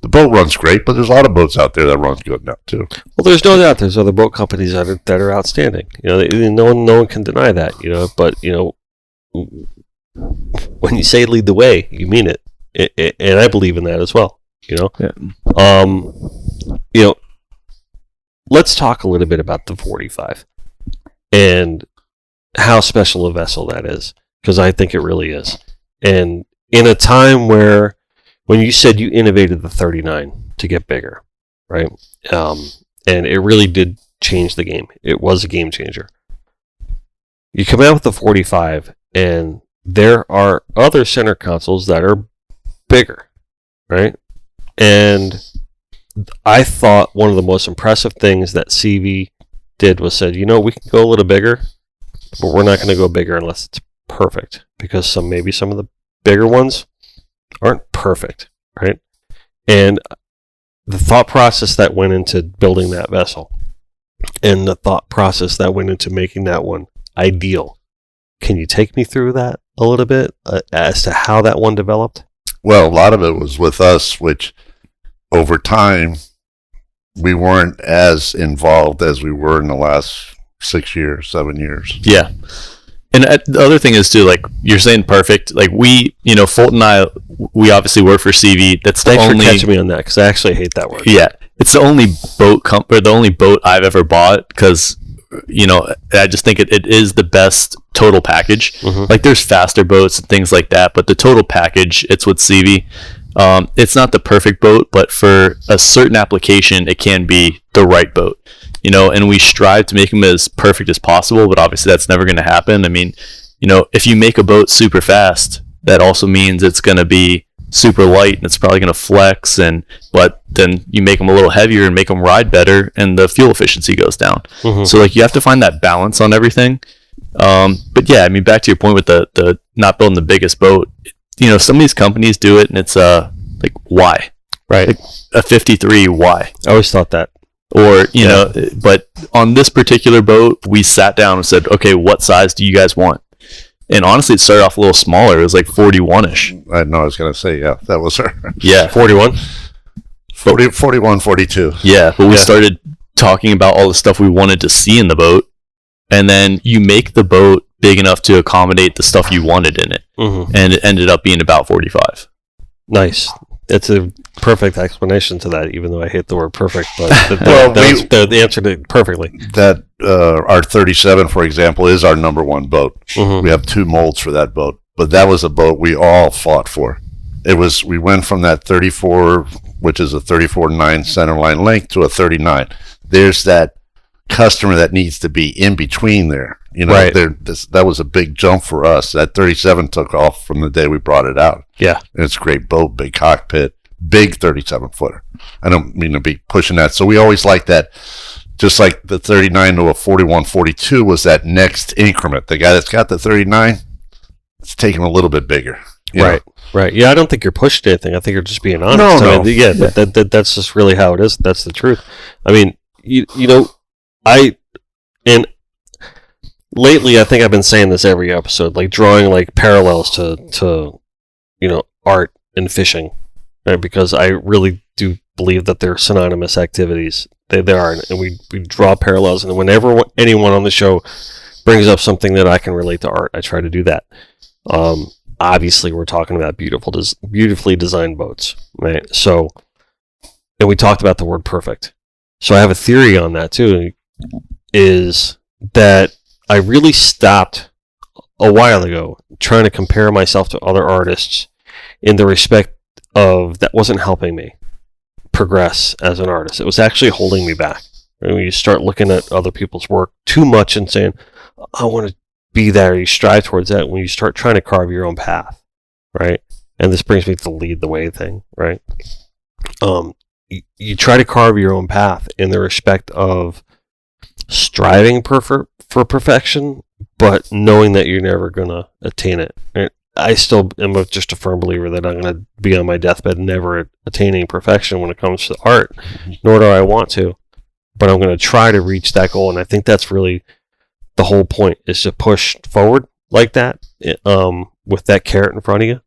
The boat runs great, but there's a lot of boats out there that run good now too. Well, there's no doubt there's other boat companies that are outstanding. No one can deny that. But when you say lead the way, you mean it, and I believe in that as well. Yeah. Let's talk a little bit about the 45 and how special a vessel that is, because I think it really is. And in a time when you said you innovated the 39 to get bigger, right? And it really did change the game. It was a game changer. You come out with the 45, and there are other center consoles that are bigger, right? And I thought one of the most impressive things that SeaVee did was said, we can go a little bigger, but we're not going to go bigger unless it's perfect, because maybe some of the bigger ones aren't perfect, right? And the thought process that went into building that vessel and the thought process that went into making that one ideal. Can you take me through that a little bit as to how that one developed? Well, a lot of it was with us, which over time we weren't as involved as we were in the last 6 years, 7 years. Yeah. And the other thing is too, like you're saying, perfect. Like Fulton and I, we obviously work for SeaVee. That's the Thanks only. for catching me on that, because I actually hate that word. Yeah, it's the only the only boat I've ever bought, because I just think it is the best total package. Mm-hmm. Like there's faster boats and things like that, but the total package, it's with SeaVee. It's not the perfect boat, but for a certain application, it can be the right boat. And we strive to make them as perfect as possible, but obviously that's never going to happen. I mean, if you make a boat super fast, that also means it's going to be super light and it's probably going to flex, but then you make them a little heavier and make them ride better, and the fuel efficiency goes down. Mm-hmm. So like you have to find that balance on everything. But yeah, I mean, back to your point with the not building the biggest boat, some of these companies do it, and it's like, why? Right. Like a 53, why? I always thought that. Or, but on this particular boat, we sat down and said, okay, what size do you guys want? And honestly, it started off a little smaller. It was like 41-ish. I know, I was going to say, yeah, that was her. Yeah. 41? 41, 42. Yeah, but we started talking about all the stuff we wanted to see in the boat. And then you make the boat big enough to accommodate the stuff you wanted in it. Mm-hmm. And it ended up being about 45. Nice. It's a perfect explanation to that, even though I hate the word perfect. But the answer to it perfectly. That our 37, for example, is our number one boat. Mm-hmm. We have 2 molds for that boat, but that was a boat we all fought for. We went from that 34, which is a 34.9 centerline length, to a 39. There's that customer that needs to be in between there. Right. That was a big jump for us. That 37 took off from the day we brought it out. Yeah. And it's a great boat, big cockpit, big 37-footer. I don't mean to be pushing that. So we always like that. Just like the 39 to a 41, 42 was that next increment. The guy that's got the 39, it's taking a little bit bigger. Right. Right. Yeah, I don't think you're pushing anything. I think you're just being honest. No. I mean, that's just really how it is. That's the truth. I mean, lately, I think I've been saying this every episode, like drawing like parallels to art and fishing, right? Because I really do believe that they're synonymous activities. They are, and we draw parallels. And whenever anyone on the show brings up something that I can relate to art, I try to do that. Obviously, we're talking about beautifully designed boats, right? So, and we talked about the word perfect. So I have a theory on that too, is that I really stopped a while ago trying to compare myself to other artists in the respect of that wasn't helping me progress as an artist. It was actually holding me back. And when you start looking at other people's work too much and saying, I want to be there, you strive towards that, when you start trying to carve your own path, right? and this brings me to the lead the way thing, right? You try to carve your own path in the respect of striving for perfection, but knowing that you're never going to attain it. I still am just a firm believer that I'm going to be on my deathbed never attaining perfection when it comes to art, nor do I want to. But I'm going to try to reach that goal, and I think that's really the whole point, is to push forward like that, with that carrot in front of you,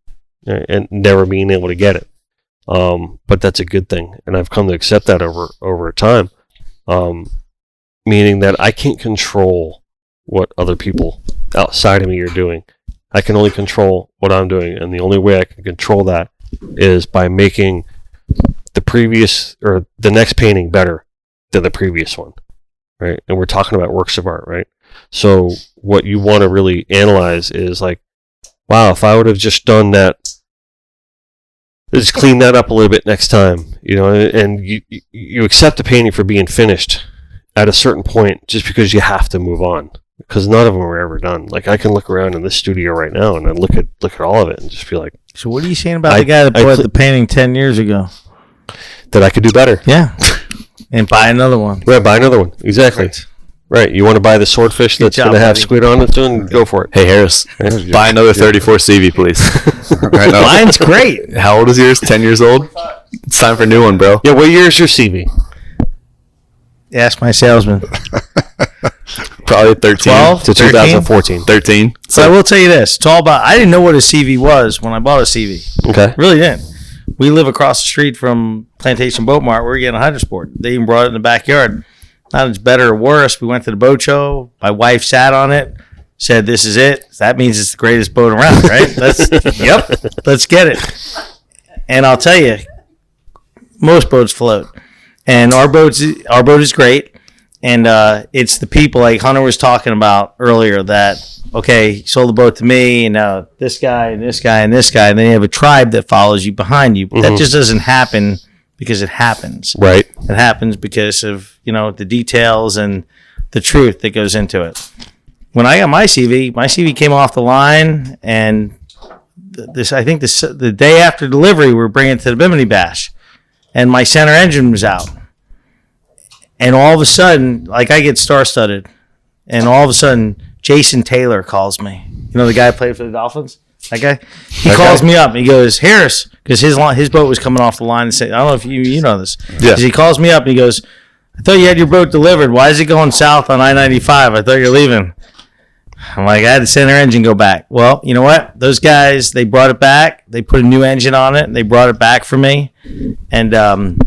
and never being able to get it. But that's a good thing, and I've come to accept that over time. Meaning that I can't control what other people outside of me are doing. I can only control what I'm doing, and the only way I can control that is by making the previous or the next painting better than the previous one, right? And we're talking about works of art, right? So what you want to really analyze is like, wow, if I would have just done that, just clean that up a little bit next time, and you accept the painting for being finished at a certain point just because you have to move on, because none of them are ever done. Like, I can look around in this studio right now and I look at all of it and just be like, so what are you saying about the guy that bought the painting 10 years ago? That I could do better. Yeah. And buy another one. Right, buy another one. Exactly. Right. You want to buy the swordfish that's going to have squid on it, then go for it. Hey, Harris, buy another 34 SeaVee, please. Mine's great. How old is yours? 10 years old? It's time for a new one, bro. Yeah, what year is your SeaVee? Ask my salesman. Probably 13. 12 to 2014. 13. So I will tell you this. It's all about, I didn't know what a SeaVee was when I bought a SeaVee. Okay. Really didn't. We live across the street from Plantation Boat Mart. We're getting a Hydrosport. They even brought it in the backyard. Not it's better or worse. We went to the boat show. My wife sat on it, said, "This is it." That means it's the greatest boat around, right? Yep. Let's get it. And I'll tell you, most boats float. And our boat is great. And it's the people like Hunter was talking about earlier that, okay, he sold the boat to me, and now this guy and this guy and this guy, and then you have a tribe that follows you behind you. But that just doesn't happen because it happens. Right. It happens because of, the details and the truth that goes into it. When I got my SeaVee came off the line, and the day after delivery, we were bringing it to the Bimini Bash, and my center engine was out. And all of a sudden, like, I get star-studded, and all of a sudden, Jason Taylor calls me. The guy who played for the Dolphins? That guy? He calls me up, and he goes, Harris, because his boat was coming off the line. And I don't know if you know this. Yeah. He calls me up, and he goes, I thought you had your boat delivered. Why is it going south on I-95? I thought you were leaving. I'm like, I had the center engine go back. Well, you know what? Those guys, they brought it back. They put a new engine on it, and they brought it back for me. And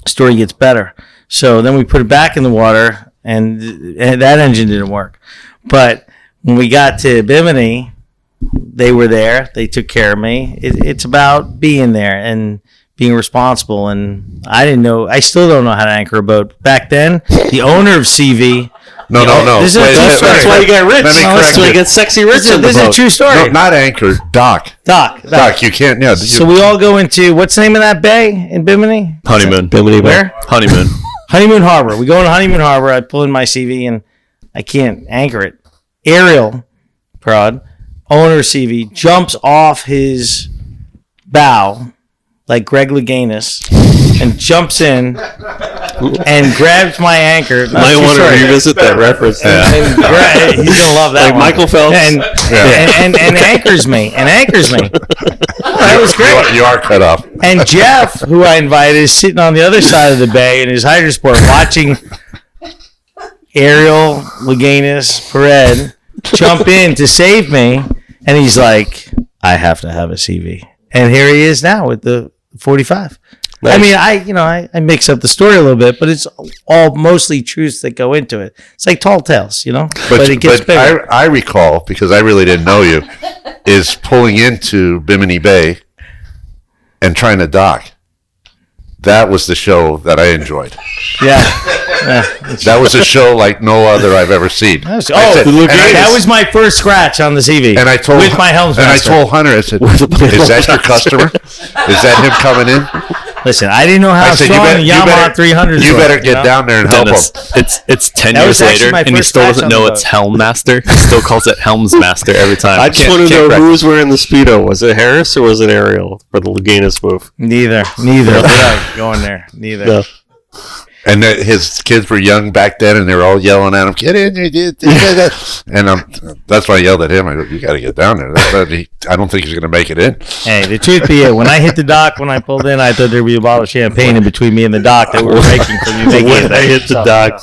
story gets better. So then we put it back in the water, and that engine didn't work. But when we got to Bimini, they were there. They took care of me. It's about being there and being responsible. And I still don't know how to anchor a boat. Back then, the owner of SeaVee. No. That's why you got rich. That's why you got sexy rich. This is a true story. No, not anchor, dock. Dock. You can't. Yeah. So we all go into, what's the name of that bay in Bimini? Honeymoon. Bimini Where? Honeymoon. Honeymoon Harbor. We go into Honeymoon Harbor. I pull in my SeaVee, and I can't anchor it. Ariel, owner of SeaVee, jumps off his bow like Greg Louganis and jumps in and grabs my anchor. Might want to revisit that reference. He's gonna love that. Like one. Michael Phelps. And anchors me. That was great. You are cut off. And Jeff, who I invited, is sitting on the other side of the bay in his Hydrosport watching Ariel Louganis Perez jump in to save me. And he's like, I have to have a SeaVee. And here he is now with the 45. Nice. I mean, I mix up the story a little bit, but it's all mostly truths that go into it. It's like tall tales, but it gets bigger. I recall, because I really didn't know you, is pulling into Bimini Bay and trying to dock. That was the show that I enjoyed. Yeah. That was a show like no other I've ever seen. That was my first scratch on the SeaVee. And I told with my helmsmaster. And I told Hunter, I said, "Is that your customer? Is that him coming in?" Listen, I didn't know how I said, strong the Yamaha 300s You were, better get down there and help him. It's 10 That years was actually later, my and he first still match doesn't on the know boat. it's Helm Master. He still calls it Helms Master every time. I just want to know who was wearing the Speedo. Was it Harris or was it Ariel for the Leganis move? Neither. We're not going there. Neither. No. And his kids were young back then, and they were all yelling at him, "Get in there!" And that's why I yelled at him. I go, "You got to get down there." I don't think he's going to make it in. Hey, the truth be it, when I hit the dock, when I pulled in, I thought there'd be a bottle of champagne in between me and the dock that we were making for me making When I hit the dock.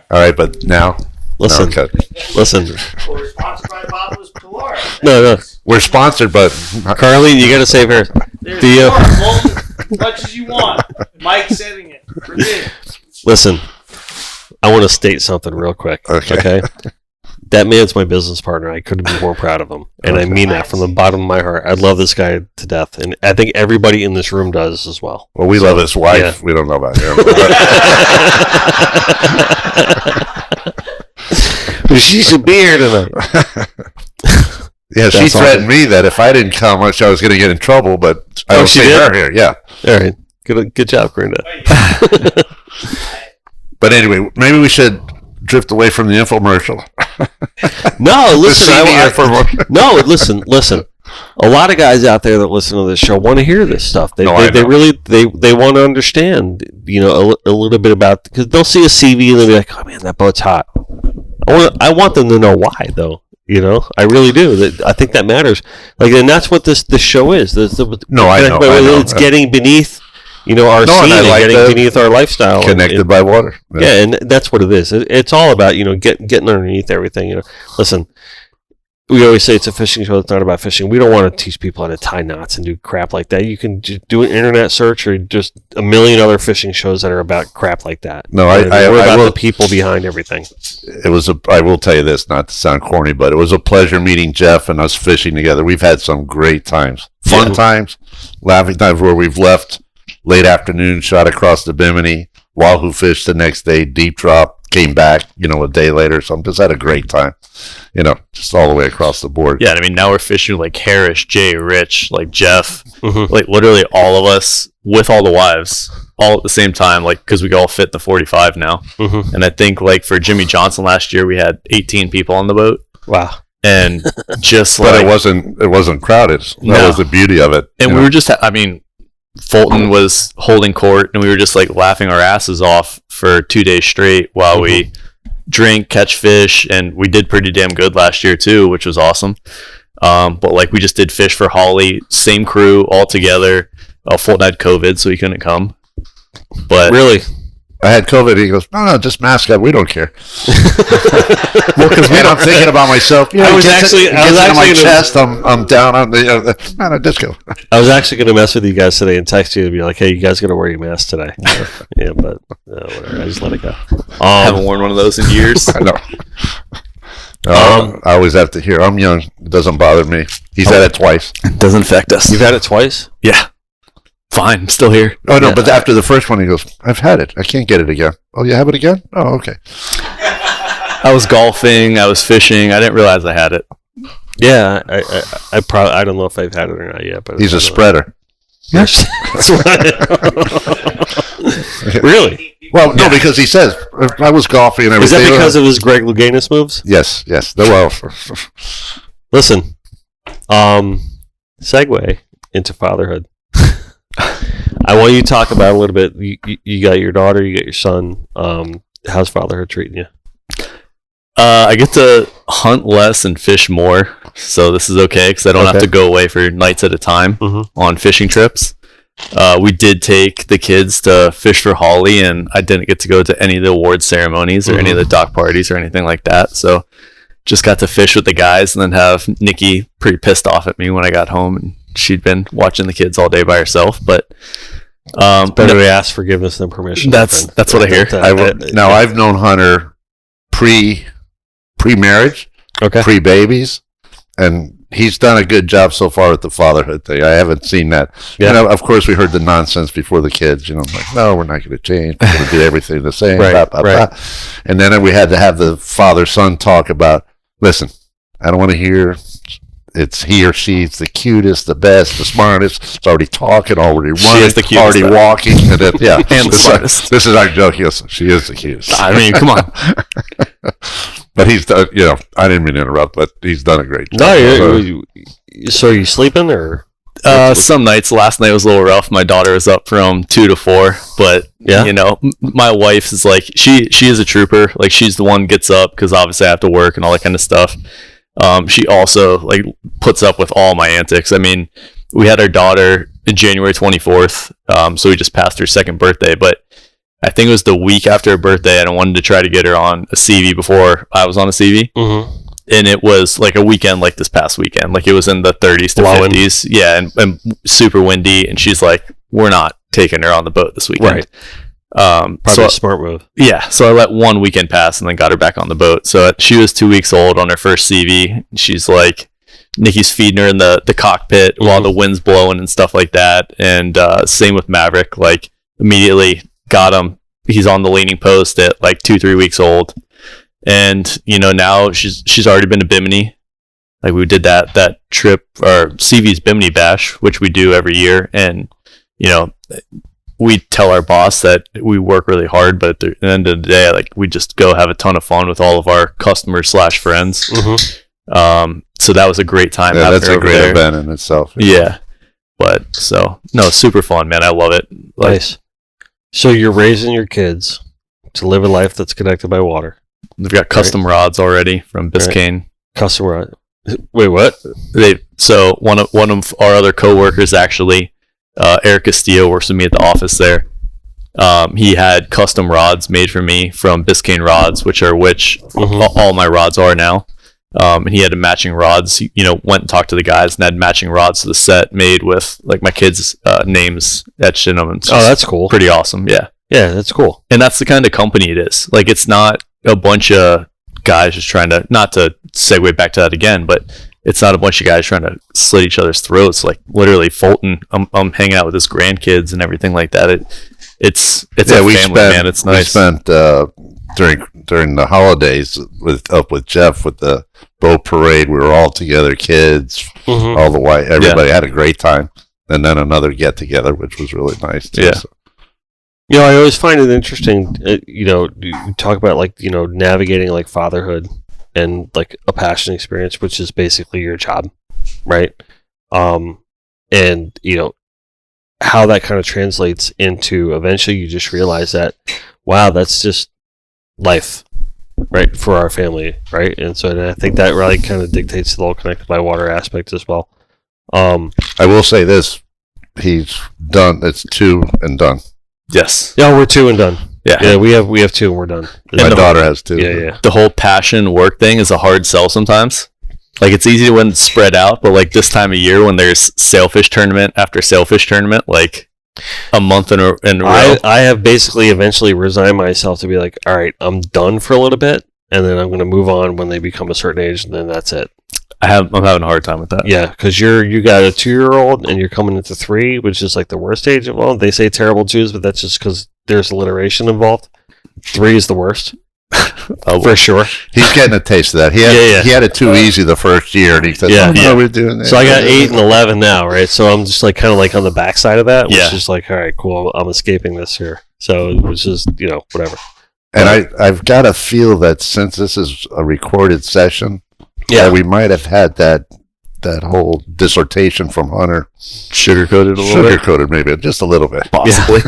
All right, but now, Listen. no, Listen. We're sponsored by Bottles Pilar. No. we're sponsored, but Carlene, you got to save Harris. Do you? As much as you want. Mike's setting it. Listen, I want to state something real quick. Okay. That man's my business partner. I couldn't be more proud of him. And I mean that from the bottom of my heart. I love this guy to death. And I think everybody in this room does as well. Well, we love his wife. Yeah. We don't know about him. She should be here tonight. Yeah, she That's threatened me that if I didn't come, I was going to get in trouble, but I don't she see did? her here. Yeah. All right. Good job, Corinda. But anyway, maybe we should drift away from the infomercial. No, listen. The infomercial. No, listen. A lot of guys out there that listen to this show want to hear this stuff. They I they know. really they want to understand, a little bit about, because they'll see a CV and they'll be like, "Oh man, that boat's hot." I want them to know why, though. I really do. I think that matters. And that's what this show is. No, I know. It's getting beneath, our scene, and I like getting the beneath our lifestyle. Connected by water. Yeah, and that's what it is. It's all about, getting underneath everything. Listen, we always say it's a fishing show. It's not about fishing. We don't want to teach people how to tie knots and do crap like that. You can just do an internet search or just a million other fishing shows that are about crap like that. No, we're about will, the people behind everything. I will tell you this, not to sound corny, but it was a pleasure meeting Jeff and us fishing together. We've had some great times, fun times, laughing times where we've left late afternoon, shot across the Bimini, wahoo fished the next day, deep drop, came back, a day later. So I'm just had a great time, just all the way across the board. Yeah, I mean, now we're fishing like Harris, Jay, Rich, like Jeff, Mm-hmm. like literally all of us with all the wives, all at the same time, because we all fit in the 45 now. Mm-hmm. And I think for Jimmy Johnson last year, we had 18 people on the boat, Wow. and just But it wasn't crowded. That was the beauty of it. And we were just, Fulton was holding court, and we were just laughing our asses off for 2 days straight while we drink, catch fish, and we did pretty damn good last year too, which was awesome. But we just did fish for Holly, same crew all together. Fulton had COVID, so he couldn't come. But Really? I had COVID. He goes, no, just mask up. We don't care. Well, because I'm thinking about myself. I was actually on my gonna- chest. I'm down on the no, disco. I was actually going to mess with you guys today and text you and be like, "Hey, you guys got to wear your mask today." Yeah, but whatever. I just let it go. haven't worn one of those in years. I know. I always have to hear. I'm young. It doesn't bother me. He's had it twice. It doesn't affect us. You've had it twice? Yeah. Fine. I'm still here. Oh no! Yeah. But after the first one, he goes, "I've had it. I can't get it again." Oh, you have it again? Oh, okay. I was golfing. I was fishing. I didn't realize I had it. Yeah, I probably, I don't know if I've had it or not yet, but He's a spreader. Yes. Really? Well, no, because he says I was golfing and Is everything. that because of his Greg Louganis moves? Yes. Well, Listen, segue into fatherhood. I want you to talk about a little bit. You got your daughter, you got your son. How's fatherhood treating you? I get to hunt less and fish more, so this is okay because I don't have to go away for nights at a time on fishing trips. We did take the kids to fish for Holly, and I didn't get to go to any of the award ceremonies or any of the dock parties or anything like that. So just got to fish with the guys and then have Nikki pretty pissed off at me when I got home, and she'd been watching the kids all day by herself. But Better to ask forgiveness than permission. That's what I hear. I've known Hunter pre-marriage, pre-babies, and he's done a good job so far with the fatherhood thing. I haven't seen that. Yeah. Of course, we heard the nonsense before the kids. Like, no, we're not going to change. We're going to do everything the same. Right, blah, blah, right. blah. And then we had to have the father-son talk about, listen, I don't want to hear it's he or she's the cutest, the best, the smartest. It's already talking, already running, She is the cutest, already though. walking, and then, yeah, And the smartest. This is our joke. Yes, she is the cutest. I mean, come on. But he's done. I didn't mean to interrupt, but he's done a great job. No, so are you sleeping or? Some nights. Last night was a little rough. My daughter was up from 2 to 4, but Yeah. my wife is like she is a trooper. Like she's the one gets up because obviously I have to work and all that kind of stuff. She also like puts up with all my antics. I mean, we had our daughter in January 24th, so we just passed her second birthday. But I think it was the week after her birthday, and I wanted to try to get her on a SeaVee before I was on a SeaVee. Mm-hmm. And it was like a weekend like this past weekend. Like it was in the 30s to Blowing. 50s. Yeah, and super windy. And she's like, we're not taking her on the boat this weekend. Right. Probably So a smart move. yeah, so I let one weekend pass and then got her back on the boat. So she was 2 weeks old on her first CV. She's like, Nikki's feeding her in the cockpit while the wind's blowing and stuff like that. And same with Maverick. Like immediately got him. He's on the leaning post at like 2-3 weeks old. And now she's already been to Bimini. Like we did that trip, or CV's Bimini Bash, which we do every year. And we tell our boss that we work really hard, but at the end of the day, like we just go have a ton of fun with all of our customers / friends. Mm-hmm. So that was a great time. Yeah, having that's her a over great there. event in itself. Yeah, but no, super fun, man. I love it. Like, Nice. So you're raising your kids to live a life that's connected by water. They've got custom rods already from Biscayne. Customer. Wait, what? So one of our other coworkers actually, Eric Castillo, works with me at the office there. He had custom rods made for me from Biscayne Rods, which all my rods are now. And he had matching rods. He, went and talked to the guys and had matching rods to the set made with like my kids' names etched in them. And Oh, that's cool. pretty awesome. Yeah. Yeah, that's cool. And that's the kind of company it is. Like it's not a bunch of guys just trying to, not to segue back to that again, but it's not a bunch of guys trying to slit each other's throats. Like literally Fulton, I'm hanging out with his grandkids and everything like that. It's a family, man. It's nice. We spent during the holidays up with Jeff with the boat parade. We were all together, kids, Mm-hmm. all the way. Everybody had a great time, and then another get together, which was really nice too. Yeah. So, I always find it interesting. You talk about like navigating like fatherhood and like a passion experience, which is basically your job, right? And how that kind of translates into eventually you just realize that, wow, that's just life, right, for our family, right? And so I think that really kind of dictates the whole connected by water aspect as well. I will say this: he's done. It's 2 and done. Yes. Yeah, we're 2 and done. Yeah. Yeah, we have 2 and we're done. My daughter has 2. Yeah. The whole passion work thing is a hard sell sometimes. Like it's easy when it's spread out, but like this time of year when there's sailfish tournament after sailfish tournament, like a month in a row. I have basically eventually resigned myself to be like, all right, I'm done for a little bit, and then I'm going to move on when they become a certain age, and then that's it. I'm having a hard time with that. Yeah, because you got a 2-year-old and you're coming into 3, which is like the worst age. Well, they say terrible 2s, but that's just because there's alliteration involved. 3 is the worst. For sure. He's getting a taste of that. He had it too easy the first year, and he said, we're doing that. So I got 8 and 11 now, right? So I'm just like kind of like on the backside of that, which Yeah. is like, all right, cool. I'm escaping this here. So it was just, whatever. And I've got to feel that since this is a recorded session, that we might have had that whole dissertation from Hunter Sugar-coated a little bit. sugar-coated, maybe just a little bit. Possibly.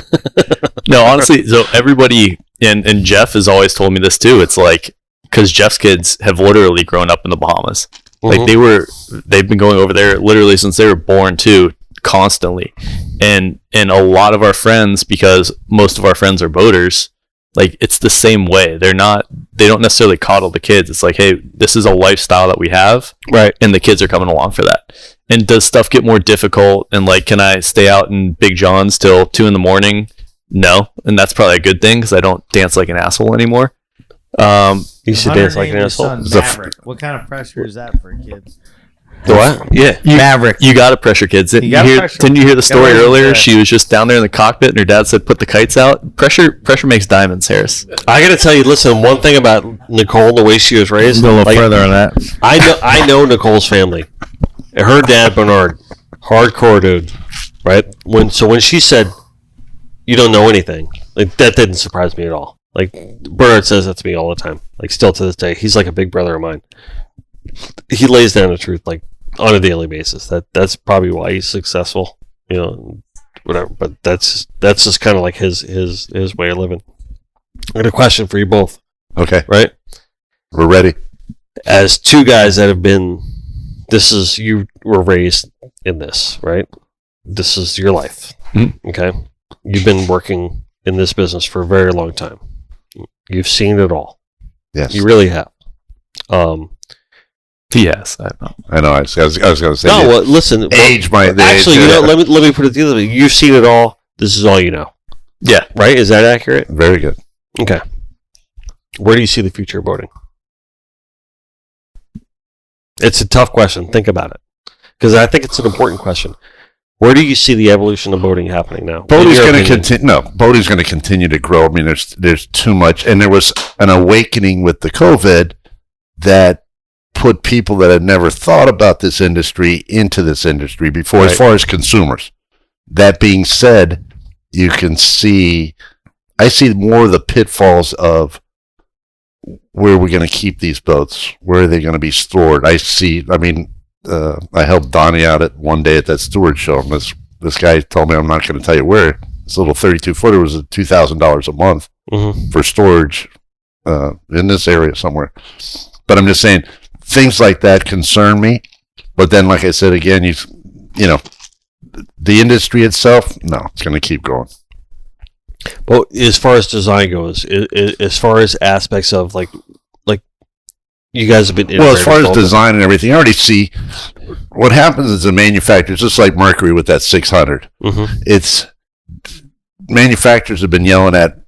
No, honestly, so everybody, and Jeff has always told me this too. It's like, because Jeff's kids have literally grown up in the Bahamas. Like they've been going over there literally since they were born too, constantly. And a lot of our friends, because most of our friends are boaters, like it's the same way. They don't necessarily coddle the kids. It's like, hey, this is a lifestyle that we have, Right. and the kids are coming along for that. And does stuff get more difficult? And like, can I stay out in Big John's till 2 a.m? No, and that's probably a good thing because I don't dance like an asshole anymore. You should dance like an asshole. Maverick. What kind of pressure is that for kids? The what? Yeah. Maverick. You got to pressure kids. Didn't you hear the story earlier? She was just down there in the cockpit, and her dad said, "Put the kites out." Pressure makes diamonds, Harris. I got to tell you, listen, one thing about Nicole, the way she was raised. Go a little like, further on that. I know Nicole's family. Her dad, Bernard, hardcore dude, right? When she said, "You don't know anything," like that didn't surprise me at all. Like Bernard says that to me all the time. Like still to this day, he's like a big brother of mine. He lays down the truth like on a daily basis. That's probably why he's successful. You know, whatever. But that's just kind of like his way of living. I got a question for you both. Okay. Right? We're ready. As two guys that have been, you were raised in this, right? This is your life. Mm-hmm. Okay? You've been working in this business for a very long time. You've seen it all. Yes. You really have. Yes, I know. I was going to say. No, well, listen. Actually, let me put it the other way. You've seen it all. This is all you know. Yeah. Right? Is that accurate? Very good. Okay. Where do you see the future of boating? It's a tough question. Think about it. Because I think it's an important question. Where do you see the evolution of boating happening now? Boating's going to continue. No, boating's going to continue to grow. I mean, there's too much, and there was an awakening with the COVID that put people that had never thought about this industry into this industry before, right. As far as consumers. That being said, you can see, I see more of the pitfalls of where we're going to keep these boats. Where are they going to be stored? I helped Donnie out at one day at that steward show, and this guy told me, I'm not going to tell you where. This little 32-footer was $2,000 a month for storage in this area somewhere. But I'm just saying, things like that concern me. But then, like I said again, you know, the industry itself, no, it's going to keep going. Well, as far as design goes, as far as aspects of like you guys have been. Well, as far as design and everything, I already see what happens is the manufacturers, just like Mercury with that 600. It's manufacturers have been yelling at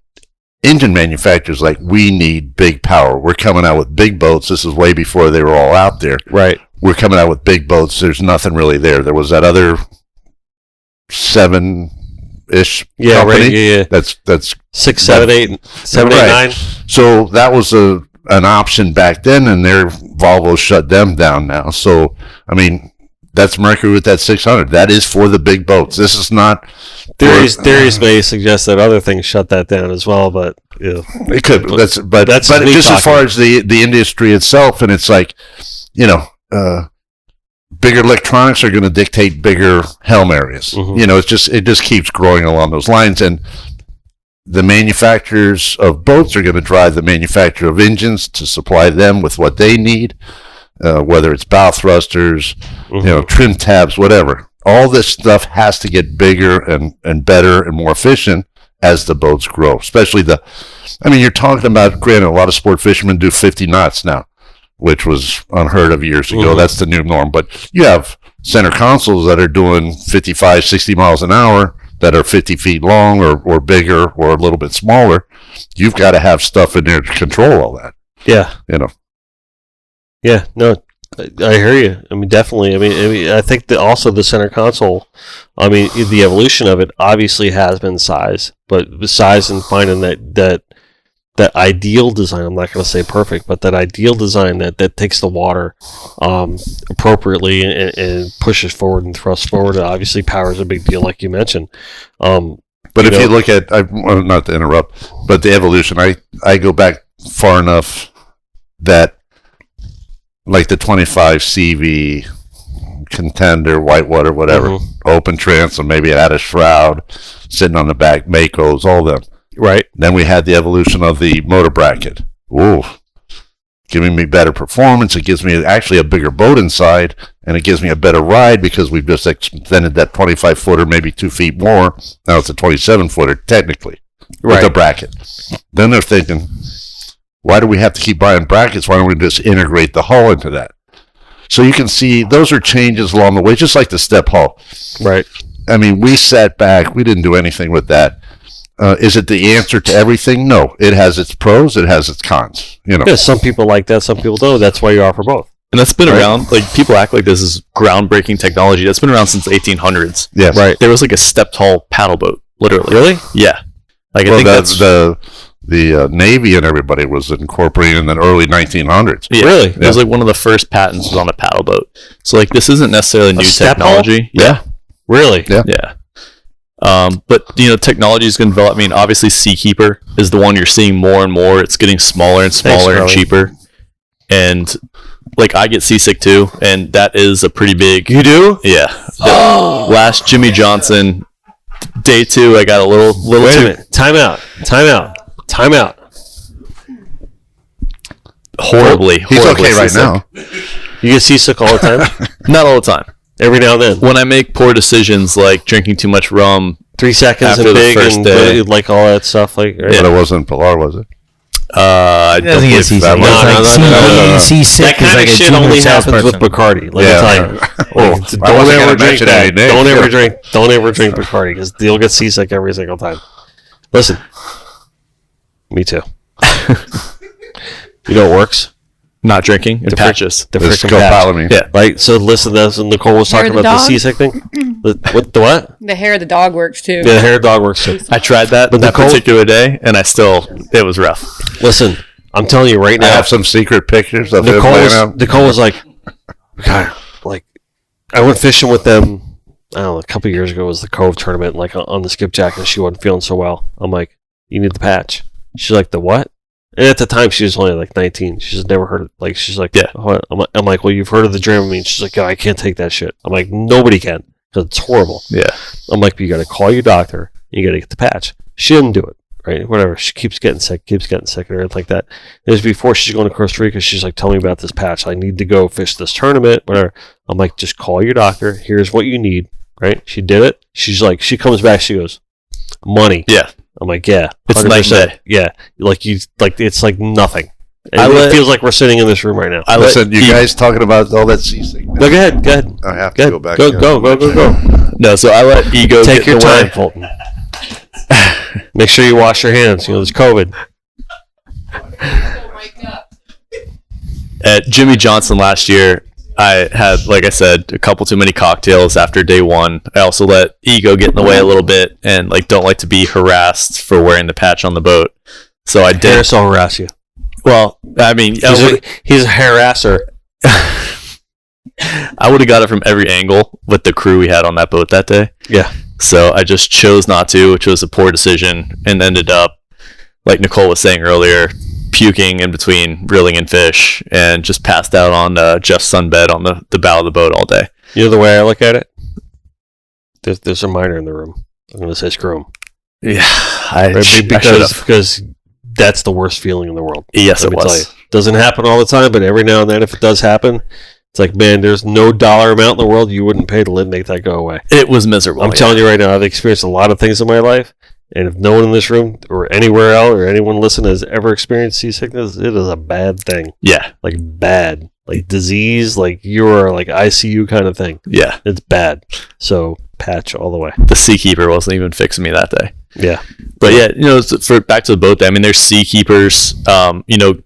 engine manufacturers like, we need big power. We're coming out with big boats. This is way before they were all out there. Right. We're coming out with big boats. There's nothing really there. There was that other 7-ish company. Right. Yeah. That's 6, 7, 8, 7, 8, 9. So that was an option back then, and their Volvo shut them down now. So, I mean, that's Mercury with that 600. That is for the big boats. This is not. Theories may suggest that other things shut that down as well, but yeah. It could. But just as far as the industry itself, and it's like, you know, bigger electronics are going to dictate bigger helm areas. You know, it just keeps growing along those lines, and the manufacturers of boats are going to drive the manufacturer of engines to supply them with what they need, whether it's bow thrusters, you know, trim tabs, whatever. All this stuff has to get bigger and better and more efficient as the boats grow. Especially you're talking about, granted, a lot of sport fishermen do 50 knots now, which was unheard of years ago. That's the new norm. But you have center consoles that are doing 55, 60 miles an hour that are 50 feet long or bigger or a little bit smaller. You've got to have stuff in there to control all that. Yeah. You know. Yeah, no, I hear you. I mean, definitely. I mean, I think that also the center console, I mean, the evolution of it obviously has been size, but size and finding that ideal design, I'm not going to say perfect, but that ideal design that takes the water appropriately and pushes forward and thrusts forward. Obviously, power is a big deal, like you mentioned. But if you look at, not to interrupt, but the evolution, I go back far enough that, like the 25 SeaVee Contender, Whitewater, whatever, open transom, maybe it had a shroud, sitting on the back, Makos, all them. Right. Then we had the evolution of the motor bracket. Ooh, giving me better performance. It gives me actually a bigger boat inside, and it gives me a better ride because we've just extended that 25-footer maybe 2 feet more. Now it's a 27-footer, technically, with a bracket. Then they're thinking, why do we have to keep buying brackets? Why don't we just integrate the hull into that? So you can see those are changes along the way, just like the step hull. Right. I mean, we sat back. We didn't do anything with that. Is it the answer to everything? No. It has its pros. It has its cons. You know. Yeah, some people like that. Some people don't. That's why you offer both. And that's been around. Like, people act like this is groundbreaking technology. That's been around since the 1800s. Yes. Right. There was like a stepped hull paddle boat, literally. Really? Yeah. Like, I Well, think that's the the Navy and everybody was incorporating in the early 1900s. Yeah. Really? It was like one of the first patents was on a paddle boat. So like this isn't necessarily new step technology. Yeah. Really? Yeah. Yeah. But technology is going to develop. I mean, obviously, Seakeeper is the one you're seeing more and more. It's getting smaller and smaller and Charlie. cheaper. And like I get seasick too, and that is a pretty big. You do? Yeah. Last Jimmy Johnson day 2, I got a little Wait a too minute. Time out. horribly. He's horribly okay right seasick. now. You get seasick all the time? Not all the time. Every now and then. When I make poor decisions like drinking too much rum, 3 seconds After and the big first and day. like all that stuff. Like, right? But it wasn't Pilar, was it? I He don't doesn't get believe seasick. that It's was- like no. seasick That is kind like of a shit junior only happens salesperson. with Bacardi. Let me tell you. Oh, I wasn't gonna mention any names. Don't ever drink Bacardi because you'll get seasick every single time. Listen, me too. You know what works? not drinking and patches. The It's freaking patch. scopolamine. Yeah. Right. So listen, that's when Nicole was Hair talking of the about the dog? seasick thing. The what? The hair of the dog works too. Yeah, the hair dog works too. I tried that But that Nicole- particular day, and it was rough. Listen, I'm telling you right I now. have some secret pictures of him laying out. Nicole was like, God, like, I went fishing with them. I don't know, a couple of years ago. It was the Cove tournament, like on the skipjack, and she wasn't feeling so well. I'm like, you need the patch. She's like, the what? And at the time, she was only like 19. She's never heard of. Like, she's like, Yeah. what? I'm like, well, you've heard of the Dramamine. She's like, oh, I can't take that shit. I'm like, nobody can because it's horrible. Yeah. I'm like, but you got to call your doctor. And you got to get the patch. She didn't do it. Right, whatever. She keeps getting sick, and everything like that. It was before she's going to Costa Rica. She's like, tell me about this patch. I need to go fish this tournament, whatever. I'm like, just call your doctor. Here's what you need. Right? She did it. She's like, she comes back. She goes, money. Yeah. I'm like, yeah, It's night and 100%. day. Yeah, it's like nothing. And I it let- feels like we're sitting in this room right now. Listen, you guys talking about all that seasickness. No, go ahead. I have to Go go back. Go. No, so I let ego Take get your in the way. time, Fulton. Make sure you wash your hands. You know, there's COVID. At Jimmy Johnson last year, I had, like I said, a couple too many cocktails after day 1. I also let ego get in the way a little bit and like don't like to be harassed for wearing the patch on the boat. So I did. Harris will harass you. Well, I mean, He's a harasser. I would have got it from every angle with the crew we had on that boat that day. Yeah. So I just chose not to, which was a poor decision, and ended up, like Nicole was saying earlier, puking in between reeling and fish, and just passed out on Jeff's sunbed on the bow of the boat all day. You know the way I look at it? There's a minor in the room. I'm going to say screw him. Yeah, Because that's the worst feeling in the world. Yes, Let it me tell was. you. Doesn't happen all the time, but every now and then, if it does happen, it's like, man, there's no dollar amount in the world you wouldn't pay to make that go away. It was miserable. I'm telling you right now, I've experienced a lot of things in my life, and if no one in this room or anywhere else or anyone listening has ever experienced seasickness, it is a bad thing. Yeah, Like bad. Like disease, like you're like ICU kind of thing. yeah. It's bad. So patch all the way. The Seakeeper wasn't even fixing me that day. Yeah. But yeah, for back to the boat day, I mean, there's Seakeepers.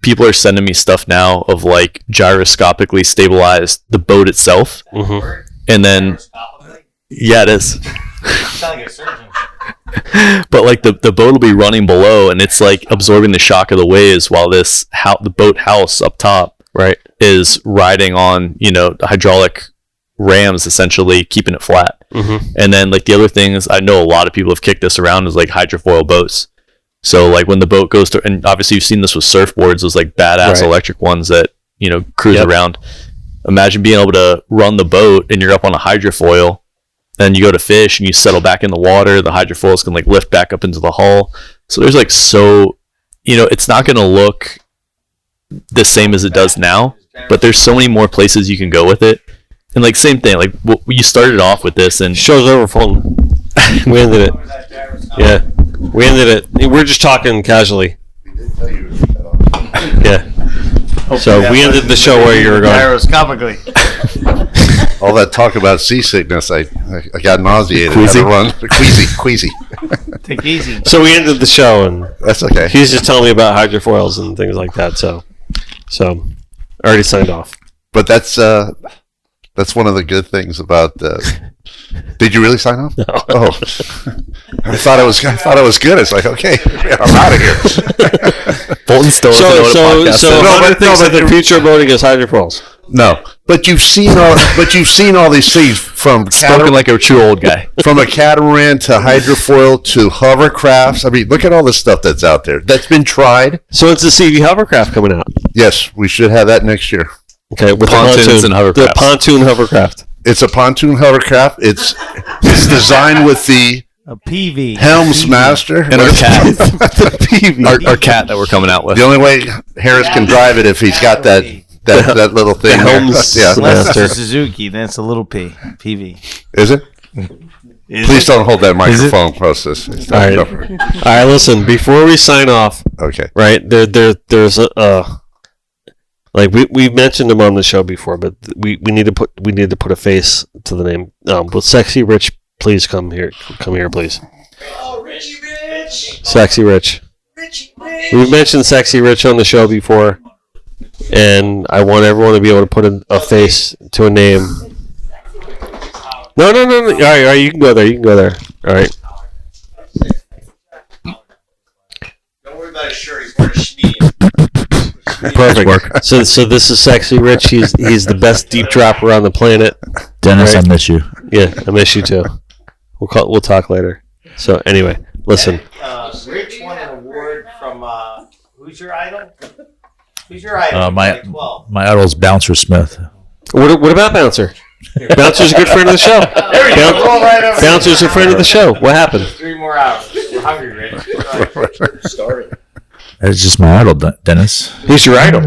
People are sending me stuff now of like gyroscopically stabilize the boat itself. Mm-hmm. And then, yeah, it is. But like the boat will be running below, and it's like absorbing the shock of the waves while the boat house up top, right, is riding on the hydraulic rams, essentially keeping it flat. Mm-hmm. And then like the other things, I know a lot of people have kicked this around, is like hydrofoil boats. So like when the boat goes to, and obviously you've seen this with surfboards, those like badass Right. electric ones that cruise Yep. around. Imagine being able to run the boat and you're up on a hydrofoil, then you go to fish and you settle back in the water. The hydrofoils can like lift back up into the hull. So there's like it's not going to look the same as it does now, but there's so many more places you can go with it. And like same thing, like you started off with this, and Show's over, Fulton. We ended it. Yeah. We ended it. We're just talking casually. Yeah. So we ended the show where you were going. Gyroscopically. All that talk about seasickness, I got nauseated. Queasy? Had to run. Queasy. Take it easy. So we ended the show, and That's okay. he's just telling me about hydrofoils and things like that. So I already signed off. But that's one of the good things about Did you really sign off? No. Oh, I thought it was good. It's like, okay, I'm out of here. Fulton still doesn't know what a podcast so is. Hunter thinks that the future of boating is hydrofoils. No, but you've seen all these things from Spoken like a true old guy. from a catamaran to hydrofoil to hovercrafts. I mean, look at all the stuff that's out there that's been tried. So it's the SeaVee Hovercraft coming out. Yes, we should have that next year. Okay, with Pontoons and the hovercrafts. pontoon hovercraft. It's a pontoon hovercraft. It's designed with the A PV. Helms Master And our cat. the PV. Our cat that we're coming out with. The only way Harris can drive it if he's got that little thing. The Helms Yeah. Unless it's Master. a Suzuki, then it's a little P. PV. Is it? Please don't hold that microphone close to this. All right. All right, listen, before we sign off, Okay. right, there's a like we mentioned him on the show before, but we need to put a face to the name. Will Sexy Rich please come here, please? Oh, Richie Rich! Sexy Rich. Richie Rich! We've mentioned Sexy Rich on the show before, and I want everyone to be able to put a face to a name. No. All right, you can go there. All right. Don't worry about his shirt, he's wearing a schmee. Perfect. So this is Sexy Rich. He's the best deep dropper on the planet. Dennis, Right. I miss you. Yeah, I miss you too. We'll talk later. So anyway, listen. Rich won an award from who's your idol? Who's your idol? My 12. my idol's Bouncer Smith. What about Bouncer? Bouncer's a good friend of the show. There we go. Roll right over. Bouncer's a friend of the show. What happened? 3 more hours. We're hungry, Rich. That's just my idol, Dennis. He's your idol.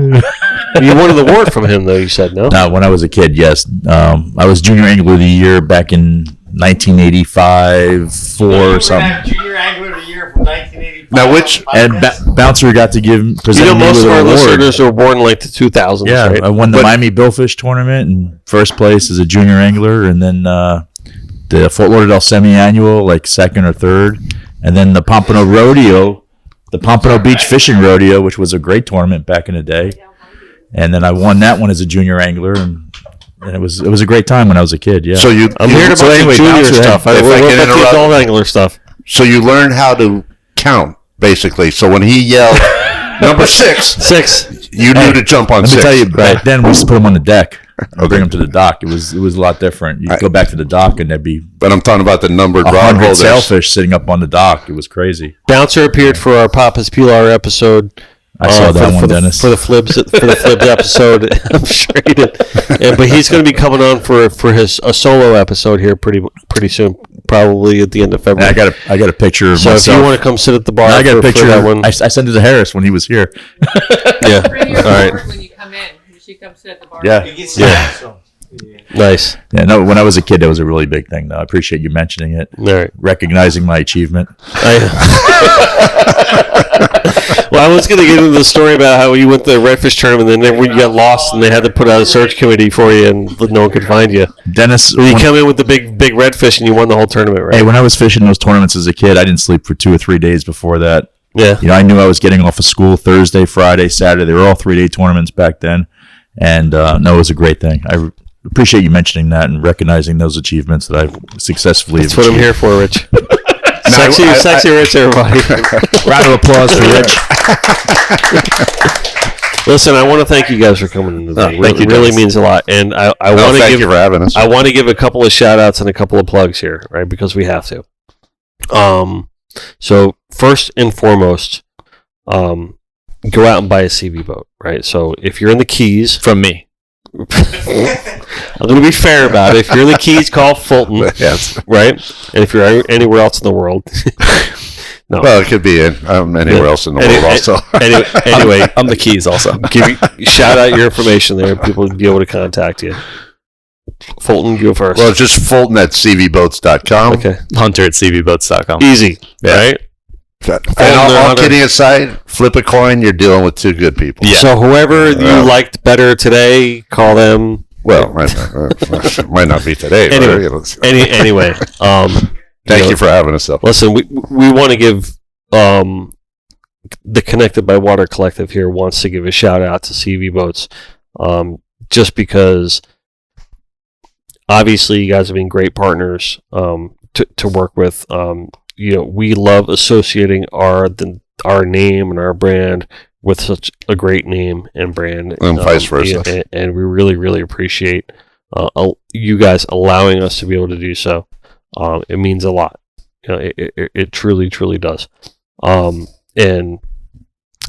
You won an award from him, though. You said no. Now, when I was a kid, yes, I was Junior Angler of the Year back in 1985, 4 or something. Junior Angler of the Year from 1985. Now, which And Bouncer got to present me most with of our an award. listeners were born in like the 2000s, Yeah, right? I won the Miami Billfish tournament in first place as a junior angler, and then the Fort Lauderdale semi-annual, like second or third, and then the Pompano Rodeo, the Pompano Beach Fishing Rodeo, which was a great tournament back in the day, and then I won that one as a junior angler, and it was a great time when I was a kid. Yeah. so you I'm hearing about anyway, the junior Bouncer, stuff. if I What can about the interrupt- adult angler stuff? so you learn how to count basically. So when he yelled number 6, 6. you knew to jump on Let 6. me tell you, back then we used to put them on the deck. Bring them to the dock. It was a lot different. You'd go back to the dock and there'd be But I'm talking about the numbered rod 100 holders. sailfish sitting up on the dock. It was crazy. Bouncer appeared for our Papa's Pilar episode. I saw that one, for Dennis. For the Flibs episode. I'm sure he did. Yeah, but he's going to be coming on for a solo episode here pretty soon, probably at the end of And February. I got a picture of So myself. if you want to come sit at the bar, I got a for picture. that one. I sent it to Harris when he was here. Yeah. Bring your All right. board when you come in. You should come sit at the bar. Yeah. You get Yeah. so. Nice. Yeah, no, when I was a kid, that was a really big thing, though. I appreciate you mentioning it, All right. recognizing my achievement. Well, I was going to get into the story about how you went to the redfish tournament, and then when you got lost, and they had to put out a search committee for you, and no one could find you. Dennis, When you when, come in with the big redfish, and you won the whole tournament, right? hey, when I was fishing those tournaments as a kid, I didn't sleep for 2 or 3 days before that. Yeah. You know, I knew I was getting off of school Thursday, Friday, Saturday. They were all 3-day tournaments back then. And no, it was a great thing. I appreciate you mentioning that and recognizing those achievements that I've successfully That's what I'm achieved. here for, Rich. I- Sexy Rich, everybody. Round of applause for Rich. Listen, I want to thank you guys for coming in today. thank you, It really Dennis. means a lot, and I No, want to thank give you for having us. I want to give a couple of shout outs and a couple of plugs here, right? Because we have to. So first and foremost, go out and buy a SeaVee boat, right? So if you're in the Keys, From me. I'm going to be fair about it. If you're in the Keys, call Fulton, Yes. right? And if you're anywhere else in the world, no. Well, it could be anywhere else in the world also. Anyway, I'm the keys also. shout out your information there. People will be able to contact you. Fulton, you go first. Well, it's just Fulton at SeaVeeBoats.com. Okay. Hunter at SeaVeeBoats.com. Easy, Yeah. right? And all Hunter. kidding aside, flip a coin, you're dealing with 2 good people. Yeah. So whoever you Yeah. liked better today, call them. Well, might not be today. Anyway, but, you know, Anyway, thank you for having us up. listen, we want to give the Connected by Water Collective here wants to give a shout out to SeaVee Boats, just because obviously, you guys have been great partners to work with. We love associating our name and our brand with such a great name and brand, And vice versa. And we really, really appreciate you guys allowing us to be able to do so. It means a lot. It truly, truly does. And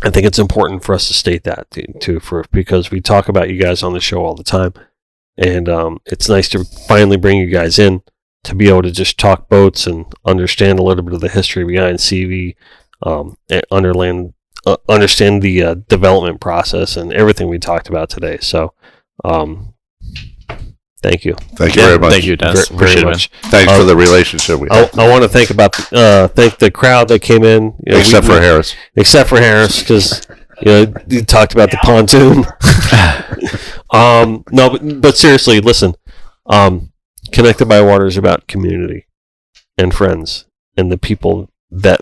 I think it's important for us to state that too, because we talk about you guys on the show all the time, and it's nice to finally bring you guys in to be able to just talk boats and understand a little bit of the history behind SeaVee, and understand the development process and everything we talked about today. So, thank you. Thank you very much. Thank you, Dennis. Very much. Thanks for the relationship we have. I want to thank the crowd that came in, Except for Harris. Except for Harris, because you talked about the pontoon. No, but seriously, listen. Connected by Water is about community and friends and the people that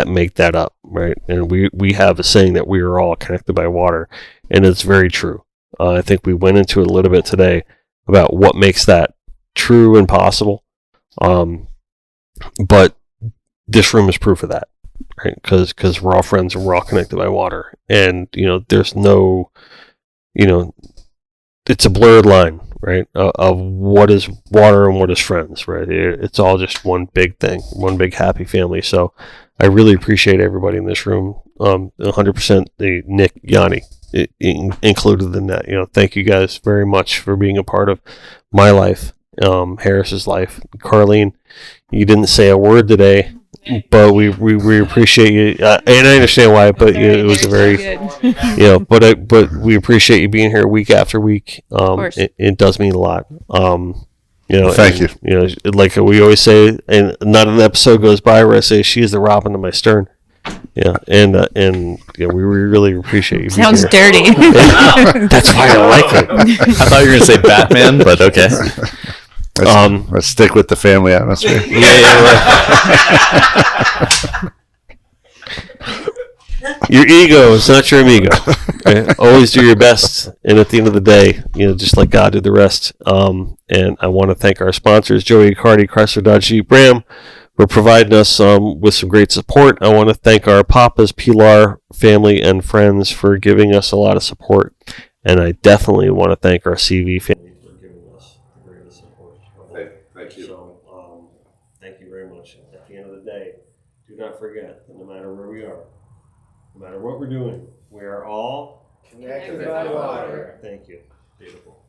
make that up, right? And we have a saying that we are all connected by water, and it's very true. I think we went into it a little bit today about what makes that true and possible. But this room is proof of that, right? Because we're all friends and we're all connected by water, and there's no, it's a blurred line, right? Of what is water and what is friends, right? It's all just one big thing, one big happy family. So I really appreciate everybody in this room. 100% Nick, Yanni included in that. Thank you guys very much for being a part of my life, Harris's life. Carlene, you didn't say a word today, but we appreciate you, and I understand why. But it was a very, but we appreciate you being here week after week. It does mean a lot. Thank you. Like we always say, and not an episode goes by where I say she is the Robin to my Stern. Yeah, and we really appreciate you. Sounds dirty. That's why I like it. I thought you were going to say Batman, but okay. Let's stick with the family atmosphere. Your ego is not your amigo. Right? Always do your best, and at the end of the day, just let God do the rest. And I want to thank our sponsors, Joey Cardi, Chrysler Dodge Jeep Ram, for providing us with some great support. I want to thank our Papas, Pilar family, and friends for giving us a lot of support. And I definitely want to thank our SeaVee family for giving us the greatest support. Thank you. So, thank you very much. At the end of the day, do not forget that no matter where we are, no matter what we're doing, we are all Connected by water. Thank you. Beautiful.